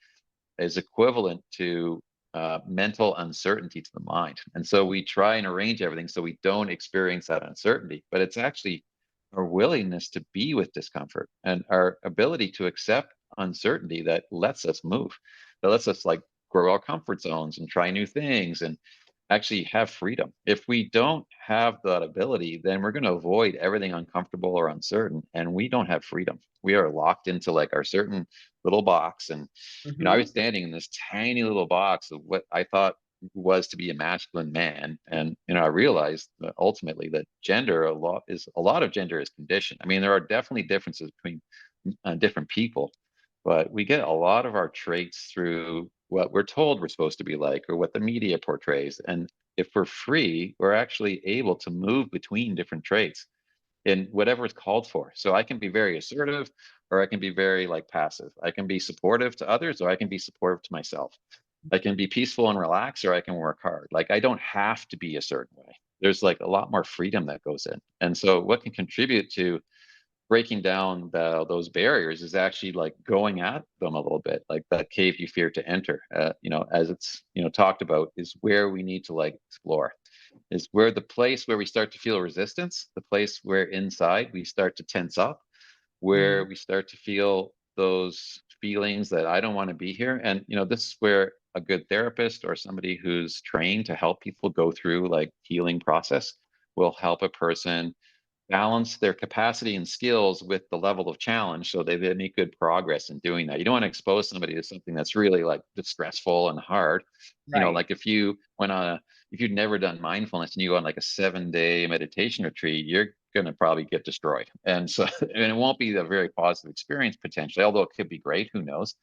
is equivalent to mental uncertainty to the mind. And so we try and arrange everything so we don't experience that uncertainty. But it's actually our willingness to be with discomfort and our ability to accept uncertainty that lets us move, that lets us like grow our comfort zones and try new things and actually have freedom. If we don't have that ability, then we're going to avoid everything uncomfortable or uncertain, and we don't have freedom. We are locked into like our certain little box. And I was Mhm. standing in this tiny little box of what I thought was to be a masculine man, and I realized that ultimately that gender a lot of gender is conditioned. I mean, there are definitely differences between different people, but we get a lot of our traits through what we're told we're supposed to be like or what the media portrays. And if we're free, we're actually able to move between different traits in whatever it's called for. So I can be very assertive or I can be very like passive. I can be supportive to others or I can be supportive to myself. I can be peaceful and relax or I can work hard. Like I don't have to be a certain way. There's like a lot more freedom that goes in. And so what can contribute to breaking down those barriers is actually like going at them a little bit, like that cave you fear to enter. As it's talked about, is where we need to like explore. Is where the place where we start to feel resistance, the place where inside we start to tense up, where Mm. we start to feel those feelings that I don't want to be here. And this is where a good therapist or somebody who's trained to help people go through like healing process will help a person balance their capacity and skills with the level of challenge so they make good progress in doing that. You don't want to expose somebody to something that's really like distressful and hard. Right. Like if you've never done mindfulness and you go on like a 7-day meditation retreat, you're going to probably get destroyed. And so, and it won't be a very positive experience potentially, although it could be great. Who knows?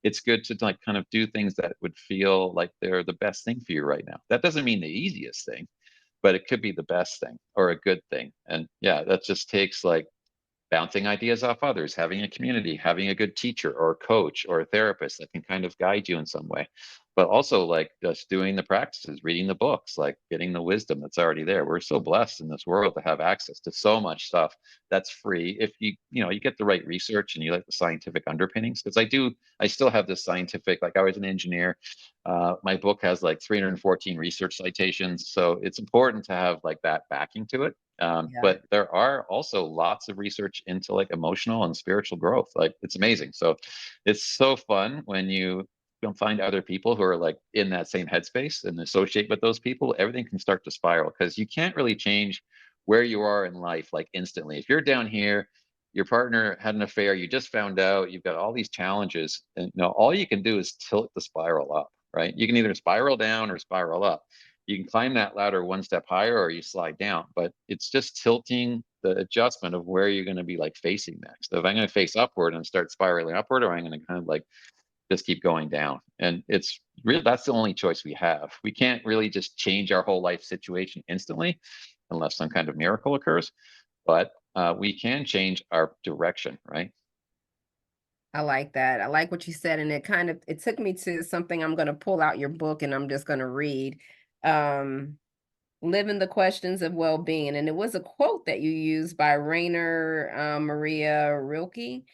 It's good to like kind of do things that would feel like they're the best thing for you right now. That doesn't mean the easiest thing, but it could be the best thing or a good thing. And yeah, that just takes like bouncing ideas off others, having a community, having a good teacher or coach or a therapist that can kind of guide you in some way. But also like just doing the practices, reading the books, like getting the wisdom that's already there. We're so blessed in this world to have access to so much stuff that's free if you get the right research and you like the scientific underpinnings. Because I still have this scientific, like I was an engineer. My book has like 314 research citations. So it's important to have like that backing to it. Yeah. But there are also lots of research into like emotional and spiritual growth. Like it's amazing. So it's so fun when you can find other people who are like in that same headspace and associate with those people. Everything can start to spiral because you can't really change where you are in life like instantly. If you're down here, your partner had an affair, you just found out, you've got all these challenges, and all you can do is tilt the spiral up, right? You can either spiral down or spiral up. You can climb that ladder one step higher or you slide down, but it's just tilting the adjustment of where you're going to be like facing next. So if I'm going to face upward and start spiraling upward, or I'm going to kind of like just keep going down. And it's really that's the only choice we have. We can't really just change our whole life situation instantly unless some kind of miracle occurs, but we can change our direction, right? I like that. I like what you said, and it took me to something I'm gonna pull out your book and I'm just gonna read. um living the questions of well-being, and it was a quote that you used by Rainer Maria Rilke.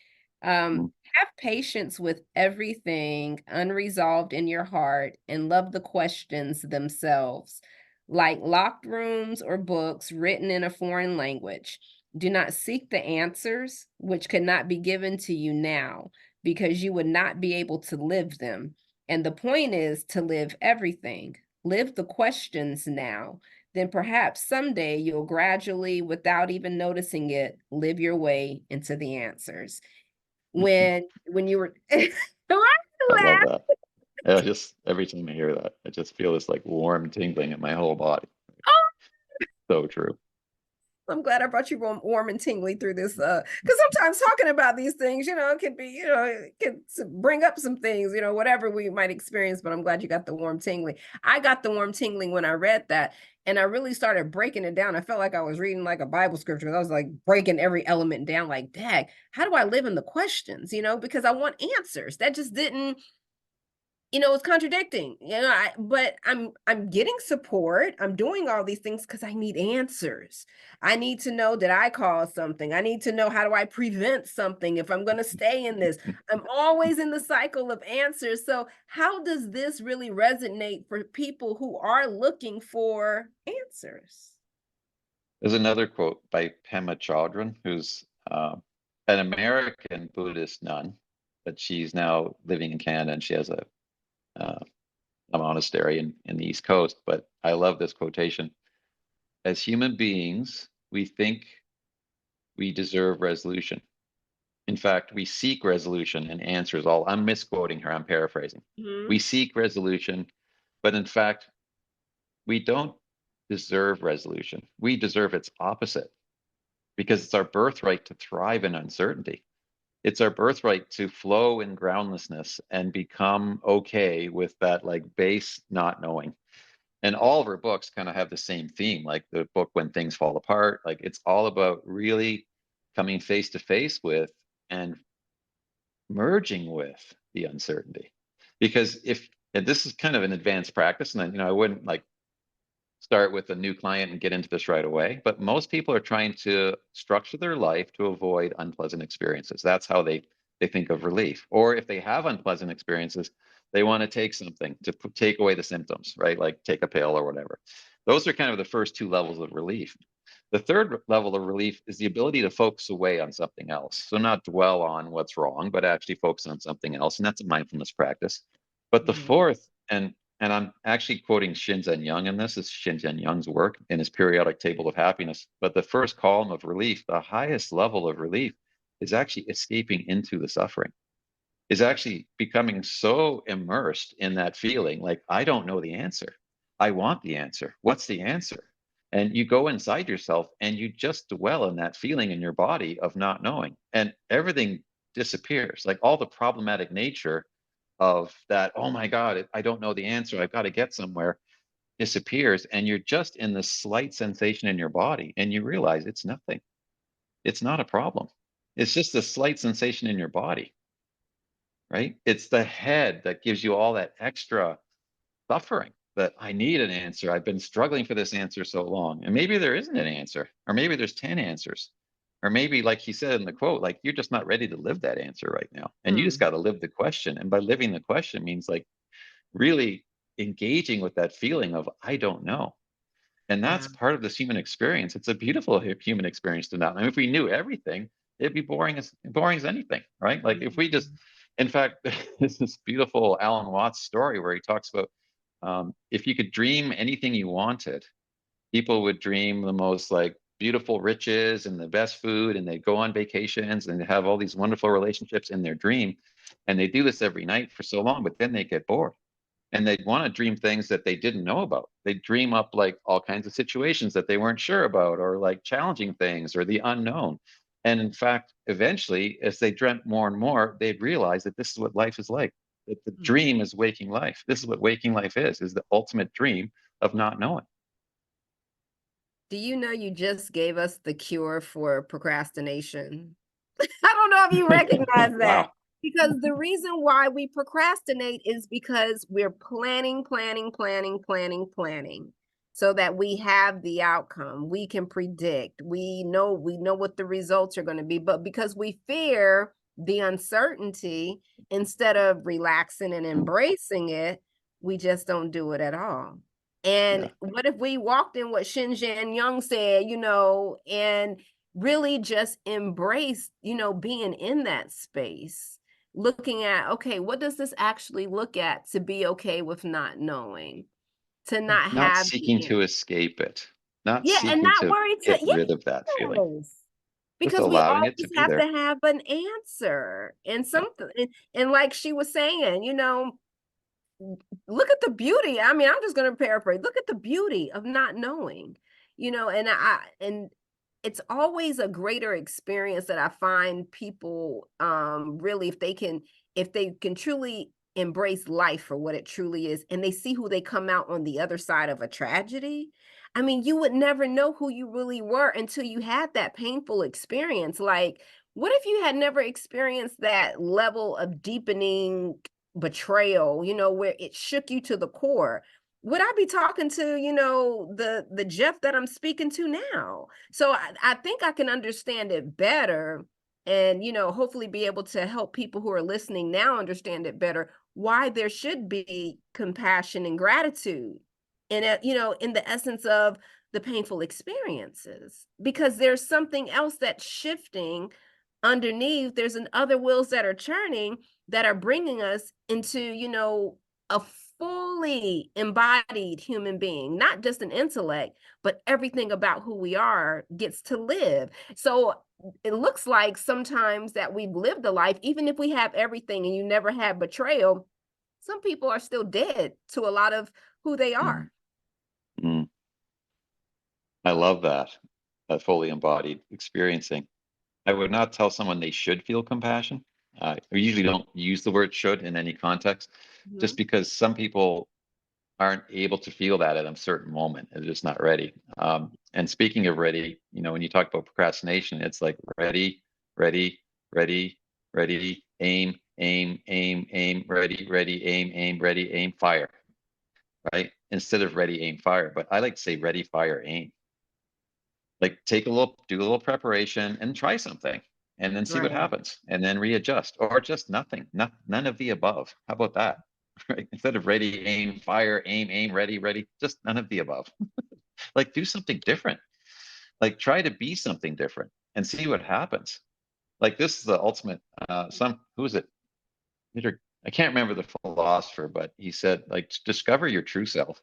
Mm. Have patience with everything unresolved in your heart and love the questions themselves. Like locked rooms or books written in a foreign language. Do not seek the answers which cannot be given to you now because you would not be able to live them. And the point is to live everything. Live the questions now, then perhaps someday you'll gradually, without even noticing it, live your way into the answers. When you were why you I love laugh? that. I just every time I hear that, I just feel this like warm tingling in my whole body. Oh, So true. I'm glad I brought you warm and tingly through this, because sometimes talking about these things, it can be, it can bring up some things, whatever we might experience. But I'm glad you got the warm tingling. I got the warm tingling when I read that, and I really started breaking it down. I felt like I was reading like a Bible scripture. I was like breaking every element down. Like, dang, how do I live in the questions? Because I want answers. That just didn't it's contradicting, but I'm getting support. I'm doing all these things because I need answers. I need to know that I caused something. I need to know how do I prevent something if I'm going to stay in this. I'm always in the cycle of answers. So how does this really resonate for people who are looking for answers? There's another quote by Pema Chodron, who's an American Buddhist nun, but she's now living in Canada and she has uh, a monastery in the East Coast. But I love this quotation. As human beings, we think we deserve resolution. In fact, we seek resolution and answers all. I'm misquoting her, I'm paraphrasing. We Mhm. seek resolution, but in fact, we don't deserve resolution. We deserve its opposite because it's our birthright to thrive in uncertainty. It's our birthright to flow in groundlessness and become okay with that like base not knowing. And all of her books kind of have the same theme, like the book When Things Fall Apart. Like it's all about really coming face to face with and merging with the uncertainty. Because if, and this is kind of an advanced practice, and I wouldn't like start with a new client and get into this right away. But most people are trying to structure their life to avoid unpleasant experiences. That's how they think of relief. Or if they have unpleasant experiences, they want to take something to take away the symptoms, right? Like take a pill or whatever. Those are kind of the first two levels of relief. The third level of relief is the ability to focus away on something else. So not dwell on what's wrong, but actually focus on something else. And that's a mindfulness practice. But the Mhm. fourth, and I'm actually quoting Shinzen Young in this. This is Shinzen Young's work in his periodic table of happiness. But the first column of relief, the highest level of relief, is actually escaping into the suffering, is actually becoming so immersed in that feeling like, I don't know the answer. I want the answer. What's the answer? And you go inside yourself and you just dwell in that feeling in your body of not knowing. And everything disappears. Like all the problematic nature of that, oh my God, I don't know the answer. I've got to get somewhere, disappears. And you're just in this slight sensation in your body and you realize it's nothing. It's not a problem. It's just a slight sensation in your body, right? It's the head that gives you all that extra suffering that I need an answer. I've been struggling for this answer so long. And maybe there isn't an answer, or maybe there's 10 answers. Or maybe, like he said in the quote, like you're just not ready to live that answer right now. And you just Mm. got to live the question. And by living the question means like really engaging with that feeling of, I don't know. And that's Wow. part of this human experience. It's a beautiful human experience to not know. If we knew everything, it'd be boring as anything, right? Like if we just, Mhm. in fact, there's this beautiful Alan Watts story where he talks about if you could dream anything you wanted, people would dream the most like beautiful riches and the best food, and they'd go on vacations and they have all these wonderful relationships in their dream. And they do this every night for so long, but then they get bored and they'd want to dream things that they didn't know about. They'd dream up like all kinds of situations that they weren't sure about, or like challenging things or the unknown. And in fact, eventually, as they dreamt more and more, they'd realize that this is what life is like. That the Mhm. dream is waking life. This is what waking life is the ultimate dream of not knowing. Do you know you just gave us the cure for procrastination? I don't know if you recognize Wow. that. Because the reason why we procrastinate is because we're planning, planning, planning, planning, planning so that we have the outcome. We can predict. We know what the results are going to be, but because we fear the uncertainty instead of relaxing and embracing it, we just don't do it at all. And Yeah. what if we walked in what Shinjan Young said, and really just embrace, being in that space, looking at, okay, what does this actually look at to be okay with not knowing, to not Not have seeking the to escape it, not yeah, and seeking not to worry get to rid of that feeling, yes. just Because we allowing it to always be have to there. have an answer and Yeah. something, and like she was saying, look at the beauty. I mean, I'm just going to paraphrase. Look at the beauty of not knowing, and it's always a greater experience that I find people really, if they can truly embrace life for what it truly is, and they see who they come out on the other side of a tragedy. I mean, you would never know who you really were until you had that painful experience. Like, what if you had never experienced that level of deepening betrayal, where it shook you to the core? Would I be talking to, the Jeff that I'm speaking to now? So I think I can understand it better, and, hopefully be able to help people who are listening now understand it better, why there should be compassion and gratitude in the essence of the painful experiences, because there's something else that's shifting underneath. There's an other wheels that are churning, that are bringing us into, a fully embodied human being, not just an intellect, but everything about who we are gets to live. So it looks like sometimes that we've lived a life, even if we have everything and you never had betrayal, some people are still dead to a lot of who they Mm, are. mm. I love that fully embodied experiencing. I would not tell someone they should feel compassion. I usually don't use the word should in any context, just Mhm. because some people aren't able to feel that at a certain moment. They're just not ready. And speaking of ready, when you talk about procrastination, it's like ready, ready, ready, ready, aim, aim, aim, aim, ready, ready, aim, aim, ready, aim, fire, right? Instead of ready, aim, fire. But I like to say ready, fire, aim. Like do a little preparation and try something and then see what Right. happens and then readjust or just nothing, none of the above. How about that? Right? Instead of ready, aim, fire, aim, aim, ready, ready, just none of the above. Like do something different. Like try to be something different and see what happens. Like this is the ultimate, who is it? I can't remember the philosopher, but he said, like, to discover your true self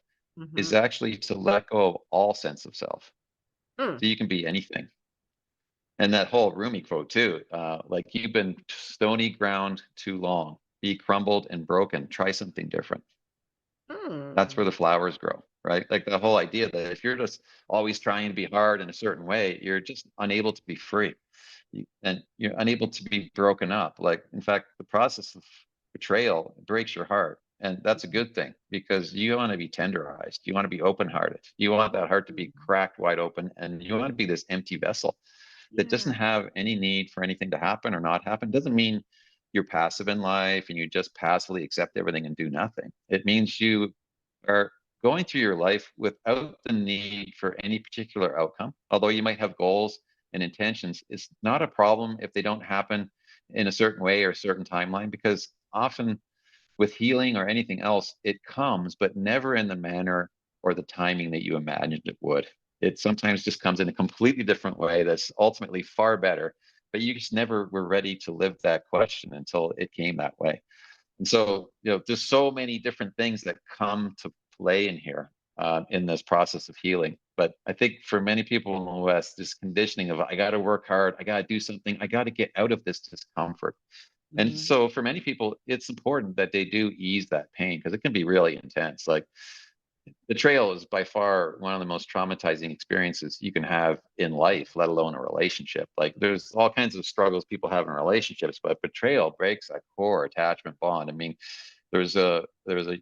is Mhm. actually to let go of all sense of self. Mm. So you can be anything. And that whole Rumi quote too, like you've been stony ground too long, be crumbled and broken, try something different. That's Mm. where the flowers grow, right? Like the whole idea that if you're just always trying to be hard in a certain way, you're just unable to be free. And you're unable to be broken up. Like, in fact, the process of betrayal breaks your heart. And that's a good thing because you want to be tenderized. You want to be open hearted. You want that heart to be Mm. cracked wide open. And you want to be this empty vessel that doesn't Yeah. have any need for anything to happen or not happen. Doesn't mean you're passive in life and you just passively accept everything and do nothing. It means you are going through your life without the need for any particular outcome. Although you might have goals and intentions, it's not a problem if they don't happen in a certain way or a certain timeline, because often with healing or anything else, it comes, but never in the manner or the timing that you imagined it would. It sometimes just comes in a completely different way that's ultimately far better, but you just never were ready to live that question until it came that way. And so, there's so many different things that come to play in here in this process of healing. But I think for many people in the West, this conditioning of I got to work hard, I got to do something, I got to get out of this discomfort. And Mhm. so for many people, it's important that they do ease that pain because it can be really intense. Like betrayal is by far one of the most traumatizing experiences you can have in life, let alone a relationship. Like there's all kinds of struggles people have in relationships, but betrayal breaks a core attachment bond. I mean, there was a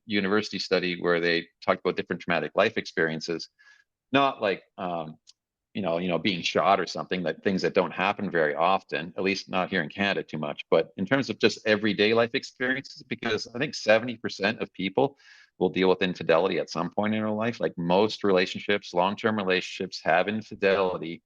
university study where they talked about different traumatic life experiences, not like being shot or something, that things that don't happen very often, at least not here in Canada too much. But in terms of just everyday life experiences, because I think 70% of people will deal with infidelity at some point in their life. Like most relationships, long-term relationships have infidelity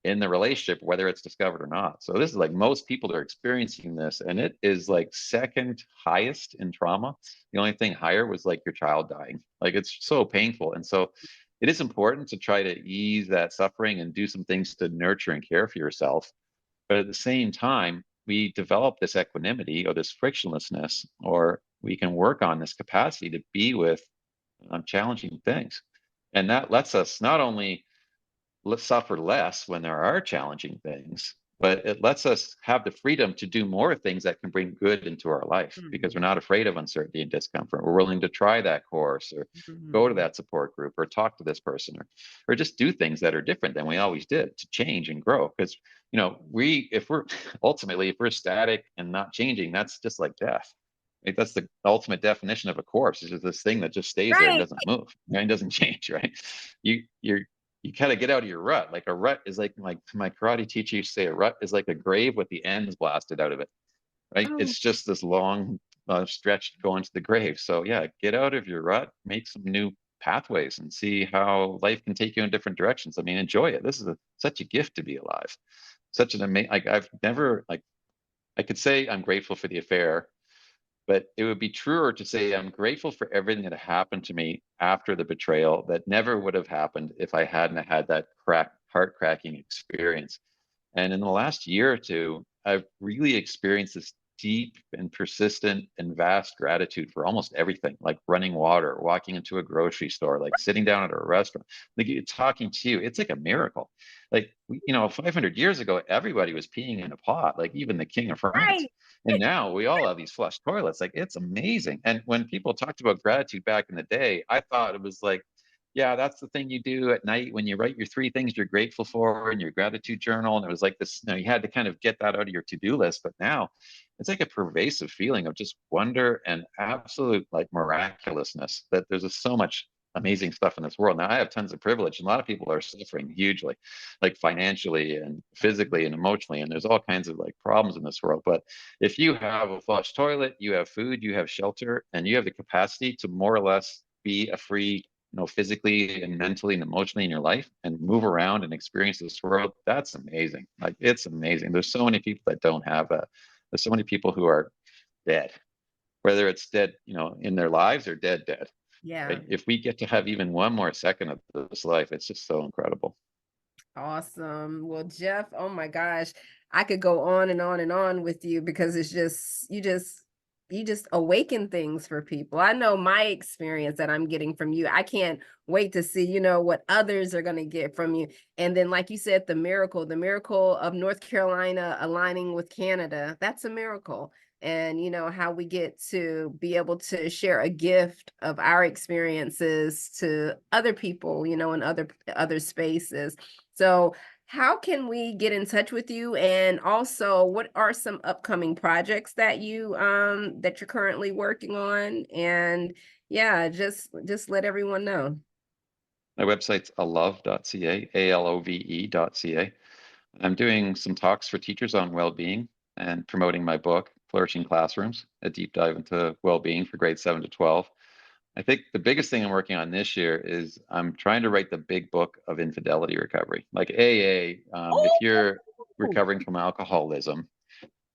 in the relationship, whether it's discovered or not. So this is like most people are experiencing this, and it is like second highest in trauma. The only thing higher was like your child dying. Like it's so painful. And so it is important to try to ease that suffering and do some things to nurture and care for yourself. But at the same time, we develop this equanimity or this frictionlessness, or we can work on this capacity to be with challenging things. And that lets us not only let's suffer less when there are challenging things, but it lets us have the freedom to do more things that can bring good into our life because we're Mhm. not afraid of uncertainty and discomfort. We're willing to try that course or go to Mhm. that support group or talk to this person or just do things that are different than we always did to change and grow. Because, if we're ultimately, if we're static and not changing, that's just like death. Like that's the ultimate definition of a corpse. Is just this thing that just stays there and Right. doesn't move, right? And doesn't change, right? You're you kind of get out of your rut. Like a rut is like my karate teacher used to say, a rut is like a grave with the ends blasted out of it, right? Oh, It's just this long stretch going to the grave. So yeah, get out of your rut, make some new pathways, and see how life can take you in different directions. I mean, enjoy it. This is such a gift to be alive. Such an amazing. Like I've never like I could say I'm grateful for the affair, but it would be truer to say I'm grateful for everything that happened to me after the betrayal that never would have happened if I hadn't had that heart cracking experience. And in the last year or two, I've really experienced this deep and persistent and vast gratitude for almost everything, like running water, walking into a grocery store, like sitting down at a restaurant, like talking to you. It's like a miracle. Like, 500 years ago, everybody was peeing in a pot, like even the King of France. right. And now we all have these flush toilets. Like, it's amazing. And when people talked about gratitude back in the day, I thought it was like, yeah, that's the thing you do at night when you write your three things you're grateful for in your gratitude journal. And it was like this, you had to kind of get that out of your to-do list. But now it's like a pervasive feeling of just wonder and absolute like miraculousness that there's just so much amazing stuff in this world. Now I have tons of privilege, and a lot of people are suffering hugely, like financially and physically and emotionally. And there's all kinds of like problems in this world. But if you have a flush toilet, you have food, you have shelter, and you have the capacity to more or less be a free, physically and mentally and emotionally in your life and move around and experience this world, that's amazing. Like it's amazing. There's so many people that don't have that. There's so many people who are dead, whether it's dead, in their lives or dead. Yeah. Right? If we get to have even one more second of this life, it's just so incredible. Awesome. Well, Jeff, oh my gosh, I could go on and on and on with you because it's just you just awaken things for people. I know my experience that I'm getting from you. I can't wait to see, what others are going to get from you. And then like you said, the miracle of North Carolina aligning with Canada, that's a miracle. And how we get to be able to share a gift of our experiences to other people, in other spaces. So, how can we get in touch with you? And also, what are some upcoming projects that you're currently working on? And yeah, just let everyone know. My website's alove.ca, alove.ca. I'm doing some talks for teachers on well-being and promoting my book, Flourishing Classrooms, a deep dive into well-being for grades 7 to 12. I think the biggest thing I'm working on this year is I'm trying to write the big book of infidelity recovery. Like AA, if you're Oh, recovering from alcoholism,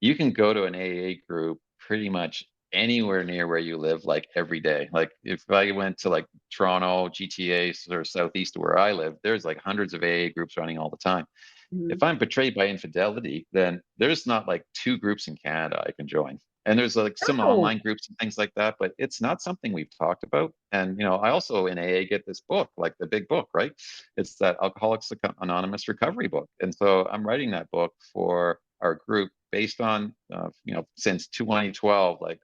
you can go to an AA group pretty much anywhere near where you live, like every day. Like if I went to like Toronto, GTA, or southeast of where I live, there's like hundreds of AA groups running all the time. If mhm. I'm betrayed by infidelity, then there's not like two groups in Canada I can join. And there's like some Oh, online groups and things like that, but it's not something we've talked about. And I also in AA get this book, like the big book, right? It's that Alcoholics Anonymous recovery book. And so I'm writing that book for our group based on since 2012, like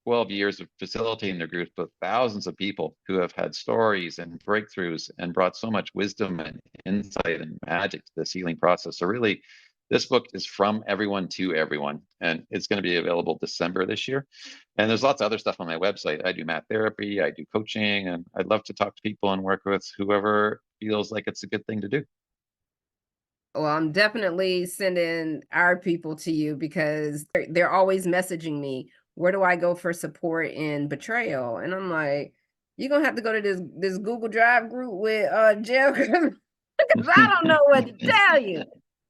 12 years of facilitating their groups, but thousands of people who have had stories and breakthroughs and brought so much wisdom and insight and magic to this healing process. So really, this book is from everyone to everyone, and it's going to be available December this year. And there's lots of other stuff on my website. I do math therapy, I do coaching, and I'd love to talk to people and work with whoever feels like it's a good thing to do. Well, I'm definitely sending our people to you because they're always messaging me, "Where do I go for support in Betrayal?" And I'm like, "You're gonna have to go to this Google Drive group with Jeff because I don't know what to tell you."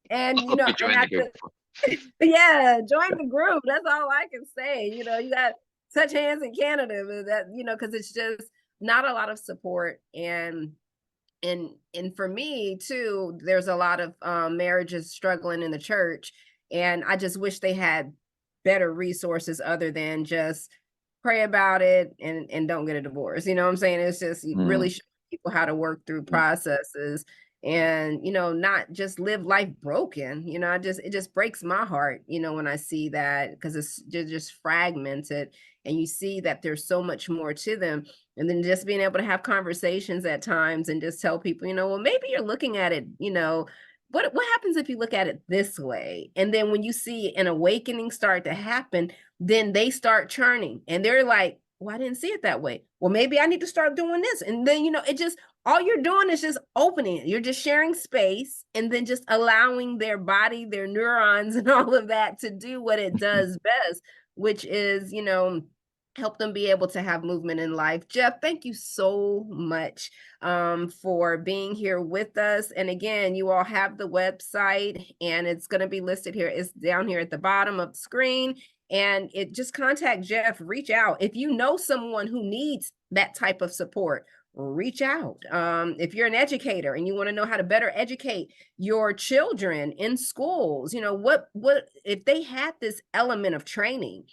And Hope you and join the at group. the yeah, join the group. That's all I can say. You got such hands in Canada because it's just not a lot of support. And for me too, there's a lot of marriages struggling in the church, and I just wish they had better resources other than just pray about it and don't get a divorce. You know what I'm saying? It's just really Mm, showing people how to work through mm, processes and not just live life broken. It just breaks my heart, when I see that because it's just fragmented and you see that there's so much more to them. And then just being able to have conversations at times and just tell people, well, maybe you're looking at it, what happens if you look at it this way? And then when you see an awakening start to happen, then they start churning and they're like, well, I didn't see it that way. Well, maybe I need to start doing this. And then, it just, all you're doing is just opening it. You're just sharing space and then just allowing their body, their neurons, and all of that to do what it does best, which is, help them be able to have movement in life. Jeff, thank you so much for being here with us. And again, you all have the website and it's going to be listed here. It's down here at the bottom of the screen. And it just contact Jeff, reach out. If you know someone who needs that type of support, reach out. If you're an educator and you want to know how to better educate your children in schools, what if they had this element of training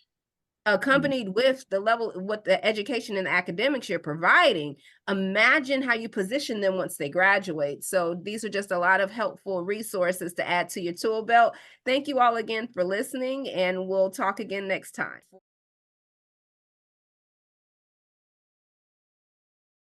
mm. accompanied with the level what the education and the academics you're providing, imagine how you position them once they graduate. So these are just a lot of helpful resources to add to your tool belt. Thank you all again for listening, and we'll talk again next time.